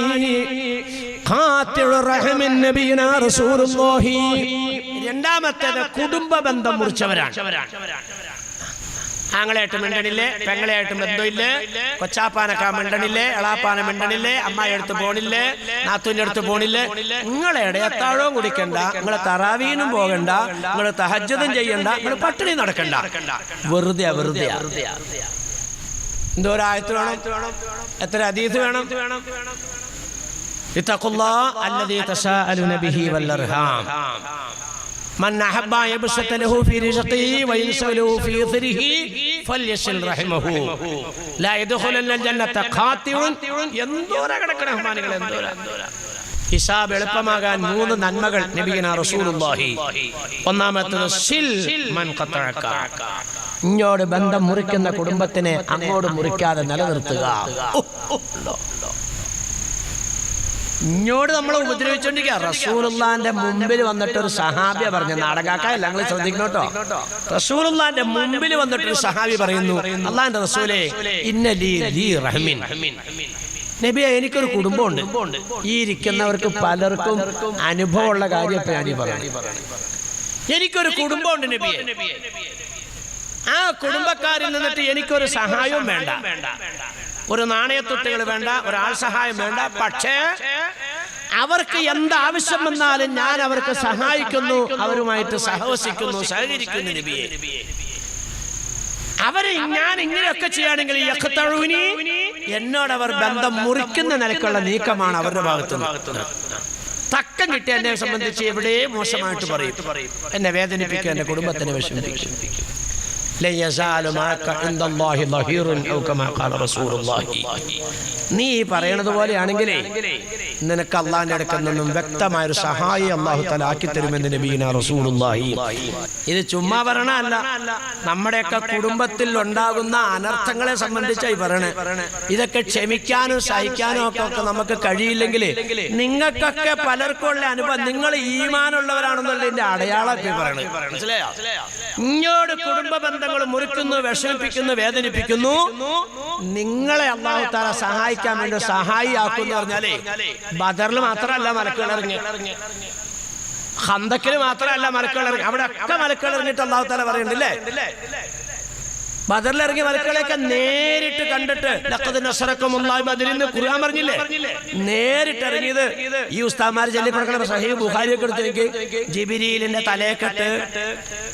ഖാതിഉർ റഹമിൻ നബിയുനാ റസൂലുള്ളാഹി. രണ്ടാമത്തേത് കുടുംബ ബന്ധം മുറിച്ചവരാണ്. ആങ്ങളെയായിട്ട് മിണ്ടണില്ലേ, പെങ്ങളെയായിട്ട് ബന്ധമില്ലേ, കൊച്ചാപ്പാനൊക്കെ മിണ്ടണില്ലേ, എളാപ്പാന മിണ്ടണില്ലേ, അമ്മായി അടുത്ത് പോണില്ലേ, നാത്തൂന്റെ അടുത്ത് പോണില്ലേ. നിങ്ങളെ ഇടയത്താഴവും കുടിക്കണ്ട, നിങ്ങളെ തറാവീനും പോകണ്ട, നിങ്ങൾ തഹജ്ജുദും ചെയ്യണ്ട, നിങ്ങൾ പട്ടിണി നടക്കണ്ട. വെറുതെ വെറുതെ എന്തോ ഒരായത്ത് വേണം, എത്ര ഹദീസ് വേണം. ഇത്തഖുല്ലാഹ അല്ലദീ തസാഅലുന ബിഹി വൽ അർഹാം من أحب يبسط له في رزقه وينسى له في ثره فليصل رحمه لا يدخلن الجنة خاطئ. എന്തോരാ കിടക്കണ റഹ്മാനികൾ, എന്തോരാ. ഹിസാബ് എളുപ്പമാകാൻ 3 നന്മകൾ നബിയുനാ റസൂലുള്ളാഹി. ഒന്നാമത്തേത് സിൽ മൻ ഖതഅക. ഇങ്ങോട് ബന്ധം മുറിക്കുന്ന കുടുംബത്തിനെ അങ്ങോട്ട് മുറിക്കാതെ നിലനിർത്തുക. ഇങ്ങോട്ട് നമ്മളെ ഉപദ്രവിച്ചോണ്ടിരിക്കുക. റസൂലുള്ളാന്റെ മുമ്പിൽ വന്നിട്ട് ഒരു സഹാബിയ പറഞ്ഞു, നാടകാക്കായല്ല, ഞങ്ങൾ ശ്രദ്ധിക്കണം കേട്ടോ. റസൂലുള്ളാന്റെ മുമ്പിൽ വന്നിട്ട് ഒരു സഹാബി പറയുന്നു, അള്ളാന്റെ റസൂലേ ഇന്ന ലീ റഹ്മിൻ. നബിയെ എനിക്കൊരു കുടുംബമുണ്ട്. ഈ ഇരിക്കുന്നവർക്ക് പലർക്കും അനുഭവമുള്ള കാര്യത്തെ ഞാൻ പറയുന്നത്. എനിക്കൊരു കുടുംബമുണ്ട് നബിയെ. ആ കുടുംബക്കാരിൽ നിന്നിട്ട് എനിക്കൊരു സഹായവും വേണ്ട, ഒരു നാണയത്തൊട്ടുകൾ വേണ്ട, ഒരാൾ സഹായം വേണ്ട. പക്ഷേ അവർക്ക് എന്താവശ്യം വന്നാലും ഞാൻ അവർക്ക് സഹായിക്കുന്നു, അവരുമായിട്ട് സഹവസിക്കുന്നു, സഹകരിക്കുന്നു നബിയെ. അവര് ഞാൻ ഇങ്ങനെയൊക്കെ ചെയ്യുകയാണെങ്കിൽ എന്നോടവർ ബന്ധം മുറിക്കുന്ന നിലക്കുള്ള നീക്കമാണ് അവരുടെ ഭാഗത്തുനിന്ന്. തക്കം കിട്ടിയ എന്നെ സംബന്ധിച്ച് എവിടെ മോശമായിട്ട് പറയും, എന്നെ വേദനിപ്പിക്കും, എന്റെ കുടുംബത്തിനെ വിഷമിപ്പിക്കും. നീ പറയണത് പോലെയാണെങ്കിലേ നിനക്ക് അള്ളാന്റെ അടുക്കൽ നിന്നും വ്യക്തമായൊരു സഹായം അള്ളാഹു തആല ആക്കി തരുമെന്ന് നബിയുനാ റസൂലുള്ളാഹി. ഇത് ചുമ്മാ പറയണല്ല, നമ്മുടെയൊക്കെ കുടുംബത്തിൽ ഉണ്ടാകുന്ന അനർത്ഥങ്ങളെ സംബന്ധിച്ചായി പറയണേ. ഇതൊക്കെ ക്ഷമിക്കാനും സഹിക്കാനും ഒക്കെ നമുക്ക് കഴിയില്ലെങ്കിൽ നിങ്ങൾക്കൊക്കെ പലർക്കും ഉള്ള അനുഭവം, നിങ്ങൾ ഈമാനുള്ളവരാണെന്നുള്ളതിന്റെ അടയാളമൊക്കെ പറയണേ. മനസ്സിലായോ? ഇങ്ങോട്ട് കുടുംബ ബന്ധങ്ങൾ മുറിക്കുന്നു, വിഷമിപ്പിക്കുന്നു, വേദനിപ്പിക്കുന്നു. നിങ്ങളെ അല്ലാഹു തആല സഹായിക്കാൻ വേണ്ടി സഹായിയാക്കും എന്ന് പറഞ്ഞാലേ ബദറിൽ മാത്രമല്ല മലക്കുകൾ ഇറങ്ങി, ഖന്തക്കിൽ മാത്രമല്ല മലക്കുകൾ ഇറങ്ങി, അവിടെ ഒക്കെ മലക്കുകൾ ഇറങ്ങിയിട്ട് അല്ലാഹു തആല പറയുന്നുണ്ടല്ലേ. ബദറിലിറങ്ങിയ മലക്കുകളെയൊക്കെ നേരിട്ട് കണ്ടിട്ട് ലഖദ് നസറക്കുമുല്ലാഹു ബദരിന്ന് ഖുർആൻ പറഞ്ഞില്ലേ. നേരിട്ട് ഇറങ്ങിയത് ഈ ഉസ്താദ്മാർ ചൊല്ലിക്കൊടുക്കുന്ന സഹീഹ് ബുഖാരിയൊക്കെ എടുത്ത് ജിബ്രീലിന്റെ തലയെക്കെട്ട്,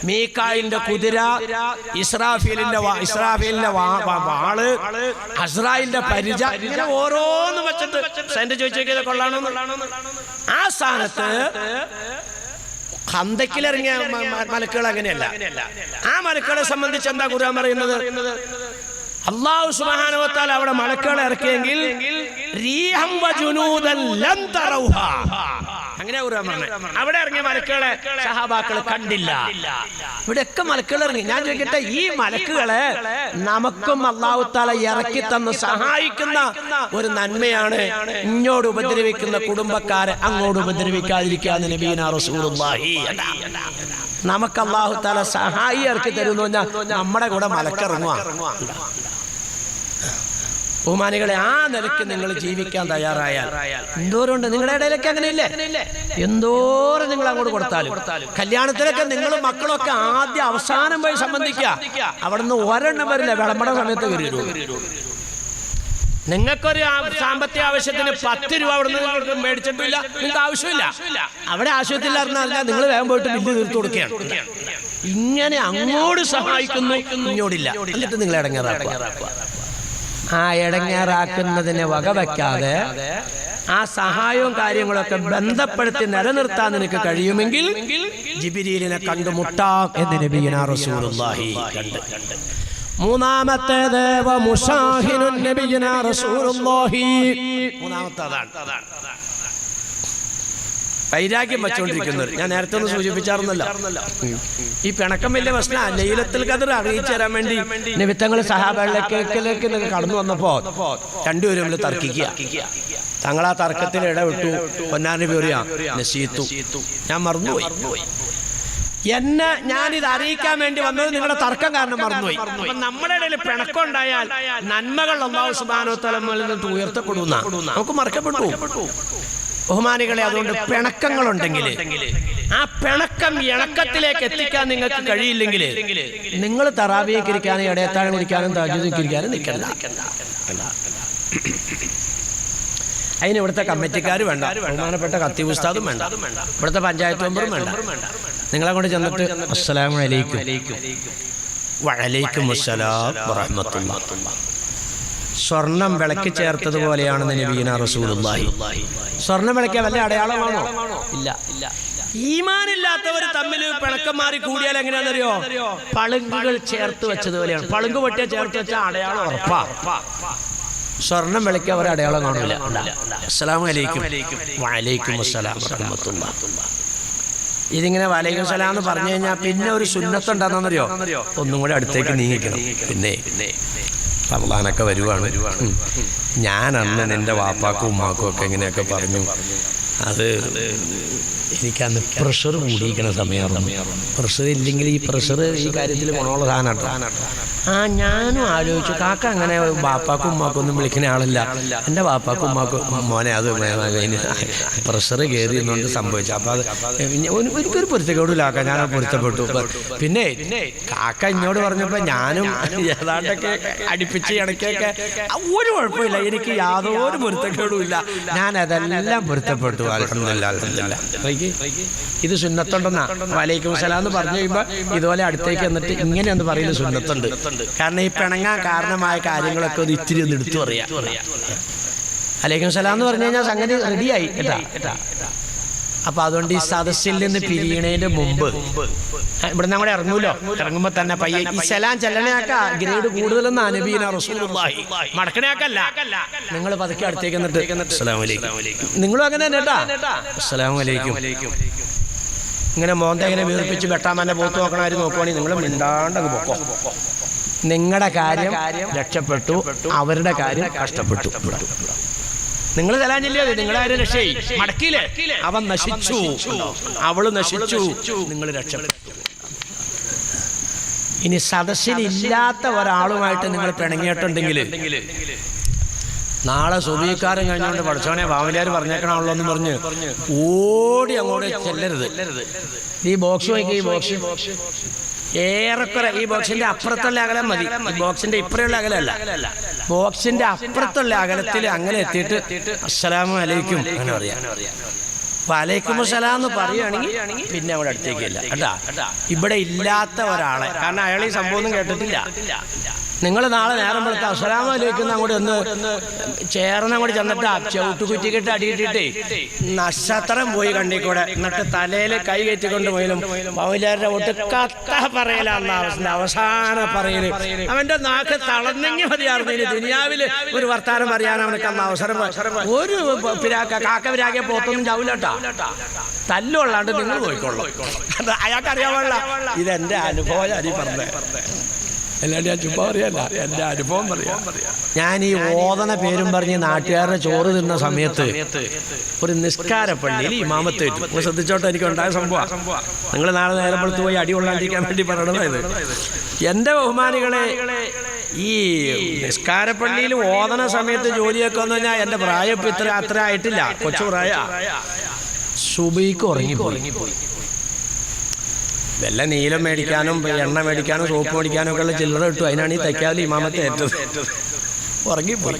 മീകായിലിന്റെ കുതിര, ഇസ്രാഫീലിന്റെ വാള്, അസ്രായിലിന്റെ പരിച, ഇങ്ങനെ ഓരോന്ന് വെച്ചിട്ട് സെന്റ് ചോദിച്ചത് കൊള്ളാണോ. ആ സ്ഥാനത്ത് ഖന്തക്കിലിറങ്ങിയ മലക്കുകൾ അങ്ങനെയല്ല. ആ മലക്കുകളെ സംബന്ധിച്ച് എന്താ ഖുർആൻ പറയുന്നത്? അല്ലാഹു സുബ്ഹാനഹു വ തആല അവിടെ മലക്കുകളെ ഇറക്കിയെങ്കിൽ റീഹം വജുനൂദൻ ലം തറൗഹാ, അങ്ങനെ ഖുർആൻ പറഞ്ഞത്. അവിടെ ഇറങ്ങിയ മലക്കുകളെ സഹാബാക്കൾ കണ്ടില്ല. ഇവിടെയൊക്കെ മലക്കുകൾ ഇറങ്ങി. ഞാൻ ചോദിക്കട്ടെ, ഈ മലക്കുകളെ നമുക്കും അല്ലാഹു തആല ഇറക്കി തന്ന് സഹായിക്കുന്ന ഒരു നന്മയാണ് ഇങ്ങോട്ട് ഉപദ്രവിക്കുന്ന കുടുംബക്കാരെ അങ്ങോട്ട് ഉപദ്രവിക്കാതിരിക്കുക എന്ന് നബിയുനാ റസൂലുള്ളാഹി. നമുക്ക് അല്ലാഹു തആല സഹായി ഇറക്കി തരുന്നു പറഞ്ഞാൽ നമ്മുടെ കൂടെ മലക്കിറങ്ങുക. ബഹുമാനികളെ, ആ നിലയ്ക്ക് നിങ്ങൾ ജീവിക്കാൻ തയ്യാറായാൽ എന്തോരമുണ്ട് നിങ്ങളുടെ ഇടയിലൊക്കെ. അങ്ങനെയില്ലേ? എന്തോരം നിങ്ങൾ അങ്ങോട്ട് കൊടുത്താലും. കല്യാണത്തിലൊക്കെ നിങ്ങളും മക്കളും ഒക്കെ ആദ്യം അവസാനം പോയി സംബന്ധിക്കുക. അവിടുന്ന് ഒരെണ്ണം വരില്ല, വിളമ്പട സമയത്ത് കയറി. നിങ്ങൾക്കൊരു സാമ്പത്തിക ആവശ്യത്തിന് 10 രൂപ അവിടുന്ന് നിങ്ങൾക്ക് മേടിച്ചിട്ടില്ല, നിങ്ങൾക്ക് ആവശ്യമില്ല. അവിടെ ആവശ്യത്തില്ല അറിഞ്ഞാൽ നിങ്ങൾ വേഗം പോയിട്ട് ബില്ല് തീർത്തു കൊടുക്കുകയാണ്. ഇങ്ങനെ അങ്ങോട്ട് സഹായിക്കുന്നു, ഇങ്ങോട്ടില്ല. എന്നിട്ട് നിങ്ങൾ ഇടങ്ങേറാക്കുക. ആ ഇടങ്ങേറാക്കുന്നതിനെ വകവയ്ക്കാതെ ആ സഹായവും കാര്യങ്ങളൊക്കെ ബന്ധപ്പെടുത്തി നിലനിർത്താൻ നിനക്ക് കഴിയുമെങ്കിൽ ജിബ്രീലിനെ കണ്ടുമുട്ടാം എന്ന് നബിയുനാ റസൂലുള്ളാഹി. മൂന്നാമത്തേത് വമുസാഹിനുൻ നബിയുനാ റസൂലുള്ളാഹി. മൂന്നാമത്തേതാണ് വൈരാഗ്യം വെച്ചുകൊണ്ടിരിക്കുന്നത്. ഞാൻ നേരത്തെ ഒന്ന് സൂചിപ്പിച്ചായിരുന്നല്ലോ, ഈ പിണക്കം വലിയ പ്രശ്നമാണ്. ലൈലത്തുൽ ഖദർ അറിയിച്ചു തരാൻ വേണ്ടി നബിത്തങ്ങൾ സഹാബകളിലേക്ക് കടന്നു വന്നപ്പോ രണ്ടുപേരും തമ്മിൽ തർക്കിക്കുക. തങ്ങളാ തർക്കത്തിൽ ഇടവിട്ടു. പൊന്നാർ നബി പറയാ നസീത്തു, ഞാൻ മറന്നുപോയി. എന്നെ ഞാനിത് അറിയിക്കാൻ വേണ്ടി വന്നത് നിങ്ങളുടെ തർക്കം കാരണം മറന്നുപോയി. അപ്പൊ നമ്മുടെ ഇടയിൽ പിണക്കം ഉണ്ടായാൽ നന്മകൾ അല്ലാഹു സുബ്ഹാനഹു വ തആലയിൽ നിന്ന് ഉയർത്തപ്പെടുന്ന നമുക്ക് മറക്കപ്പെട്ടു. ബഹുമാനികളെ, അതുകൊണ്ട് പിണക്കങ്ങളുണ്ടെങ്കിൽ ആ പിണക്കം ഇണക്കത്തിലേക്ക് എത്തിക്കാൻ നിങ്ങൾക്ക് കഴിയില്ലെങ്കിൽ നിങ്ങൾ തറാവിയൊക്കെ ഇരിക്കാനും ഇടയത്താഴം ഇരിക്കാനും തഹജ്ജുദ് ഇരിക്കാനും നിൽക്കണ്ട. അതിന് ഇവിടുത്തെ കമ്മിറ്റിക്കാർ വേണ്ട, ബഹുമാനപ്പെട്ട ഖത്തീബ് ഉസ്താദും വേണ്ട, ഇവിടുത്തെ പഞ്ചായത്ത് മെമ്പറും വേണ്ട. നിങ്ങളെ കൊണ്ട് ചെന്നിട്ട് അസ്സലാമു അലൈക്കും വഅലൈക്കും അസ്സലാം വറഹ്മത്തുള്ളാഹി, സ്വർണം വിളക്കി ചേർത്തതുപോലെയാണ് നബിയുനാ റസൂലുള്ളാഹി. സ്വർണം വിളക്കിയ വല്ല അടയാളമാണോ? ഇല്ല. ഈമാനില്ലാത്തവർ തമ്മിൽ പിണക്കം മാറി കൂടിയാൽ എങ്ങനെയാണെന്നറിയോ? പളുങ്കുകൾ ചേർത്ത് വെച്ചതുപോലെയാണ്. പളുങ്ക് പൊട്ടിയ ചേർത്ത് വെച്ച അടയാളം ഉറപ്പാ. സ്വർണം വിളക്കിയ ഒരു അടയാളം കാണില്ല. അസ്സലാമു അലൈക്കും വഅലൈക്കും അസ്സലാം വറഹ്മത്തുള്ളാഹി. ഇതിങ്ങനെ വലൈക്കും സലാം എന്ന് പറഞ്ഞു കഴിഞ്ഞാൽ പിന്നെ ഒരു സുന്നത്തുണ്ടാന്നറിയോ? ഒന്നും കൂടെ അടുത്തേക്ക് നീങ്ങിക്കണം. പിന്നെ റമളാനൊക്കെ വരുവാണ്. ഞാൻ അന്ന് നിന്റെ വാപ്പാക്കും ഉമ്മാക്കും ഒക്കെ ഇങ്ങനെയൊക്കെ പറഞ്ഞു. അത് എനിക്കന്ന് പ്രഷർ കൂടിയിരിക്കണ സമയമാണ്. പ്രഷർ ഇല്ലെങ്കിൽ ഈ പ്രഷർ ഈ കാര്യത്തിൽ ഗുണമുള്ള സാധനമാണ്. ഞാനും ആലോചിച്ചു, കാക്ക അങ്ങനെ ബാപ്പാക്കും ഉമ്മാക്കൊന്നും വിളിക്കുന്ന ആളല്ല. എൻ്റെ ബാപ്പാക്കും ഉമ്മാക്കും മോനെ അത് പ്രഷർ കയറിയെന്നുകൊണ്ട് സംഭവിച്ചു. അപ്പോൾ അത് ഒരിക്കലും പൊരുത്തക്കേടില്ലാക്ക, ഞാൻ പൊരുത്തപ്പെട്ടു. പിന്നെ കാക്ക ഇങ്ങോട്ട് പറഞ്ഞപ്പോൾ ഞാനും ഏതാണ്ടൊക്കെ അടുപ്പിച്ച് ഇടയ്ക്കൊക്കെ ഒരു കുഴപ്പമില്ല, എനിക്ക് യാതൊരു പൊരുത്തക്കേടും ഇല്ല. ഞാൻ അതെല്ലാം പൊരുത്തപ്പെട്ടു. അൽഹംദുലില്ലാഹ്. ഇത് സുന്നത്തുണ്ടെന്നാ വലൈക്കും സലാം എന്ന് പറഞ്ഞു കഴിയുമ്പോൾ ഇതുപോലെ അടുത്തേക്ക് എന്നിട്ട് ഇങ്ങനെയൊന്ന് പറയുന്നത് സുന്നത്തുണ്ട്. കാരണം ഈ പിണങ്ങാൻ കാരണമായ കാര്യങ്ങളൊക്കെ ഒന്ന് ഇത്തിരി ഒന്ന് എടുത്തു പറയാം. വലൈക്കും സലാം എന്ന് പറഞ്ഞു കഴിഞ്ഞാൽ സംഗതി റെഡിയായി കേട്ടാ. അപ്പൊ അതുകൊണ്ട് ഈ സദസ്സിൽ നിന്ന് പിരിയണേന്റെ മുമ്പ് ഇവിടുന്ന് അങ്ങോട്ട് ഇറങ്ങൂലോ, ഇറങ്ങുമ്പോ തന്നെ പയ്യെ ഈ സലാം ചെല്ലണയാക്ക ഗ്രേഡ് കൂടുതലെന്നാ നബിയുനാ റസൂലുള്ളാഹി. മടക്കണയാക്കല്ല. നിങ്ങൾ പതുക്കെ അടുത്തേക്ക് എന്നിട്ട് അസ്സലാമു അലൈക്കും, നിങ്ങളും അങ്ങനെ തന്നെ കേട്ടാ, അസ്സലാമു അലൈക്കും. ഇങ്ങനെ മോന്ത ഇങ്ങനെ വീർപ്പിച്ച് വെട്ടാമന്നെ പോത്ത് നോക്കണവര് നോക്കുവാണെങ്കിൽ നിങ്ങൾ മിണ്ടാണ്ടങ്ങ് പൊക്കോ. നിങ്ങളുടെ കാര്യം രക്ഷപ്പെട്ടു, അവരുടെ കാര്യം കഷ്ടപ്പെട്ടു. നിങ്ങൾ തലാഞ്ഞില്ലേ, നിങ്ങളെ ആരും രക്ഷയി മടക്കിയില്ലേ? അവൻ നശിച്ചു, അവള് നശിച്ചു, നിങ്ങൾ രക്ഷപ്പെട്ടു. ഇനി സദസ്സിലില്ലാത്ത ഒരാളുമായിട്ട് നിങ്ങൾ പിണങ്ങിയിട്ടുണ്ടെങ്കിൽ നാളെ സുബഹിക്കാരൻ കഴിഞ്ഞുകൊണ്ട് പഠിച്ചോനെ ബാവലിയാർ പറഞ്ഞേക്കണമല്ലോ എന്ന് പറഞ്ഞ് ഓടി അങ്ങോട്ട് ചെല്ലരുത്. ഈ ബോക്സ് നോക്കി, ഈ ബോക്സ് ഏറെക്കുറെ ഈ ബോക്സിന്റെ അപ്പുറത്തുള്ള അകലം മതി, ഈ ബോക്സിന്റെ ഇപ്പുറയുള്ള അകലല്ല. ബോക്സിന്റെ അപ്പുറത്തുള്ള അകലത്തിൽ അങ്ങനെ എത്തിയിട്ട് അസ്സലാമു അലൈക്കും അങ്ങനെ പറയാം. വലൈക്കും അസ്സലാം എന്ന് പറയുകയാണെങ്കിൽ പിന്നെ അവിടെ അടുത്തേക്കില്ല കേട്ടാ. ഇവിടെ ഇല്ലാത്ത ഒരാളെ, കാരണം അയാൾ ഈ സംഭവം ഒന്നും കേട്ടിട്ടില്ല. നിങ്ങൾ നാളെ നേരം വെളുത്ത അസ്സലാമു അലൈക്കും അങ്ങോട്ട് ഒന്ന് ചേർന്നങ്ങോട്ട് ചെന്നിട്ട് ചവിട്ട് കുറ്റിക്കിട്ട് അടിയിട്ടിട്ടേ നക്ഷത്രം പോയി കണ്ണിക്കൂടെ, എന്നിട്ട് തലയിൽ കൈ കയറ്റിക്കൊണ്ട് പോയാലും മൗലാരുടെ ഒട്ട് കഥ പറയലാന്ന അവസാന പറയല്. അവന്റെ നാക്ക് തളർന്നെങ്കിൽ മതിയായിരുന്നു. ഇനി ദുനിയാവില് ഒരു വർത്താനം പറയാൻ അവനക്ക് അന്ന് അവസരം. ഒരു കാക്ക പിരാക്കിയ പോത്തൊന്നും ചാവില്ലട്ടാ, തല്ലുകൊള്ളാണ്ട് നിങ്ങൾ പോയിക്കൊള്ളു. അയാൾക്ക് അറിയാൻ പാടില്ല. ഇതെന്റെ അനുഭവം അരി പറഞ്ഞേ, അല്ലാണ്ട് ഞാൻ ചുമ്മാ പറയല്ല, എൻ്റെ അനുഭവം പറയാം. ഞാൻ ഈ ഓതണ പേരും പറഞ്ഞ് നാട്ടുകാരുടെ ചോറ് തിന്ന സമയത്ത് ഒരു നിസ്കാര പള്ളിയിൽ ഇമാമത്ത് വെച്ചു. നിങ്ങൾ ശ്രദ്ധിച്ചോട്ടെ, എനിക്ക് ഉണ്ടായ സംഭവം. നിങ്ങൾ നാളെ നേരം പുറത്ത് പോയി അടി കൊള്ളാണ്ടിരിക്കാൻ വേണ്ടി പറയണത്. എൻ്റെ ബഹുമാനികളെ, ഈ നിസ്കാരപ്പള്ളിയിൽ ഓതണ സമയത്ത് ജോലിയൊക്കെ വന്നു കഴിഞ്ഞാൽ എൻ്റെ പ്രായം ഇപ്പം അത്ര ആയിട്ടില്ല, കൊച്ചു പ്രായ. സുബഹിക്ക് ഉറങ്ങിപ്പോയി. വല്ല നീലം മേടിക്കാനും എണ്ണ മേടിക്കാനും സോപ്പ് മേടിക്കാനും ഒക്കെ ഉള്ള ചില്ലറ ഇട്ടു. അതിനാണ് ഈ തയ്ക്കാവിൽ ഇമാമത്തെ ഏറ്റത്. ഉറങ്ങിപ്പോയി.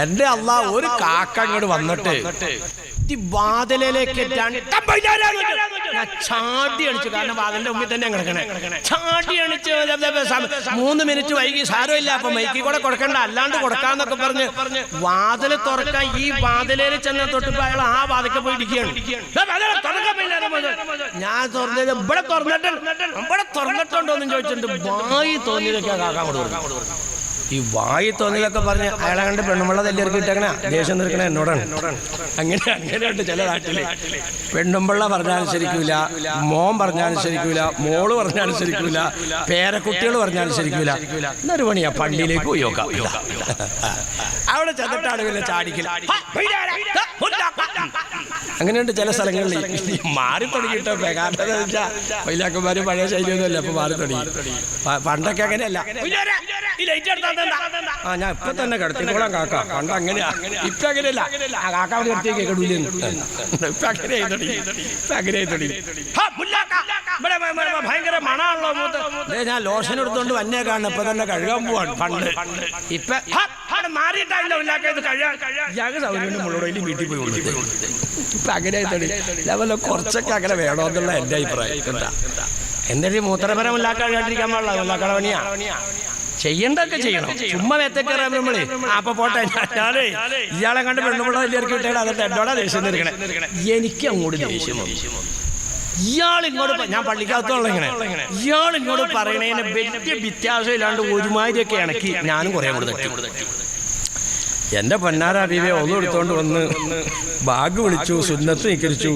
എൻ്റെ അള്ളാഹ്, ഒരു കാക്ക അങ്ങോട്ട് വന്നിട്ട് വാതിലേക്ക് ചാടി അണിച്ചു. കാരണം വാതിലിന്റെ മുമ്പിൽ തന്നെ കിടക്കണേ. ചാടി അണിച്ച് 3 മിനിറ്റ് വൈകി, സാരമില്ല, അപ്പൊ മൈക്കി കൂടെ കൊടുക്കണ്ട, അല്ലാണ്ട് കൊടുക്കാന്നൊക്കെ പറഞ്ഞ് വാതിൽ തുറക്കാൻ ഈ വാതിലേൽ ചെന്ന തൊട്ടിപ്പോ അയാൾ ആ വാതിക്കെ പോയി ഇരിക്കുകയാണ്. ഞാൻ തുറന്നത് ഇവിടെ തുറന്നിട്ടുണ്ടോ എന്ന് ചോദിച്ചിട്ടുണ്ട്. വായി തോന്നിയതൊക്കെ കാക്കാൻ കൊടുക്കും. ഈ വായി തോന്നിയതൊക്കെ പറഞ്ഞ് അയാളെ കണ്ട് പെണ്ണുമ്പള തെല്ലിറക്കി ഇട്ടേക്കണ ദേഷ്യം തീർക്കണ എന്നോടാണ്. അങ്ങനെയുണ്ട് ചില നാട്ടില്. പെണ്ണുമ്പള്ള പറഞ്ഞാനുസരിക്കൂല, മോൻ പറഞ്ഞാനുസരിക്കൂല, മോള് പറഞ്ഞാനുസരിക്കൂല, പേരക്കുട്ടികൾ പറഞ്ഞാനുസരിക്കൂല. എന്നൊരു പണിയാ പള്ളിയിലേക്ക് പോയി നോക്കാം. അവിടെ ചെന്നിട്ടാണ് പിന്നെ ചാടിക്കില്ല. അങ്ങനെയുണ്ട് ചില സ്ഥലങ്ങളിൽ. മാറി തുടങ്ങിയിട്ടോ. കാരണം എന്താ വെച്ചാൽ വൈലാക്കന്മാര് പഴയ ശൈലിയൊന്നുമല്ല, അപ്പൊ മാറി തുടങ്ങി. പണ്ടൊക്കെ അങ്ങനെയല്ല. ഞാൻ ഇപ്പൊ തന്നെ കിടത്തിക്കോളാം കാക്ക. പണ്ട് അങ്ങനെയാ, ഇപ്പൊ അങ്ങനെയല്ല. ആ കാക്ക അവിടെ കിടത്തി കേൾക്കൂലെന്ന്. ഇപ്പൊ അങ്ങനെ അങ്ങനെ ഭയങ്കര മണാണല്ലോ. ഞാൻ ലോഷൻ എടുത്തോണ്ട് വന്നേ കാണുന്ന ഇപ്പൊ തന്നെ കഴുകാൻ പോവാണ്. പണ്ട് ഇപ്പൊ മാറിയിട്ടാണല്ലോ ഇത് കഴുകാൻ സൗകര്യം മുഴുവൻ വീട്ടിൽ പോയി കൊടുത്തു. ഇപ്പൊ അങ്ങനെ ഇതേപോലെ കുറച്ചൊക്കെ അങ്ങനെ വേണമെന്നുള്ള എന്റെ അഭിപ്രായം. എന്താ എന്തെങ്കിലും മൂത്രപരം ഉണ്ടാക്കാണ്ടിരിക്കാൻ പാടില്ല. ഉണ്ടാക്കണ പണിയാ, ചെയ്യണ്ടൊക്കെ ചെയ്യണം. ചുമ്മാ വെത്തക്കയറാൻ നമ്മള് അപ്പൊ പോട്ടെ. ഞാനേ ഇയാളെ കണ്ട് പെണ്ണുപിള്ള വലിയവർക്ക് കിട്ടേണ്ട അതിട്ട് എന്നോടാ ദേഷ്യം തീർക്കണേ. എനിക്ക് അങ്ങോട്ട് ദേഷ്യം വന്നു. ഇയാളിങ്ങോട്ട്, ഞാൻ പള്ളിക്കകത്തുള്ള ഇങ്ങനെ ഇയാളിങ്ങോട്ട് പറയണതിന് വലിയ വ്യത്യാസം ഇല്ലാണ്ട് ഒരുമാതിരിയൊക്കെ ഇണക്കി ഞാനും കുറെ കൂടെ തട്ടി. എന്റെ പൊന്നാര ബീവിയെ ഒന്നും എടുത്തോണ്ട് വന്ന് ബാഗ് വിളിച്ചു, സുന്നത്ത് നിക്കരിച്ചു.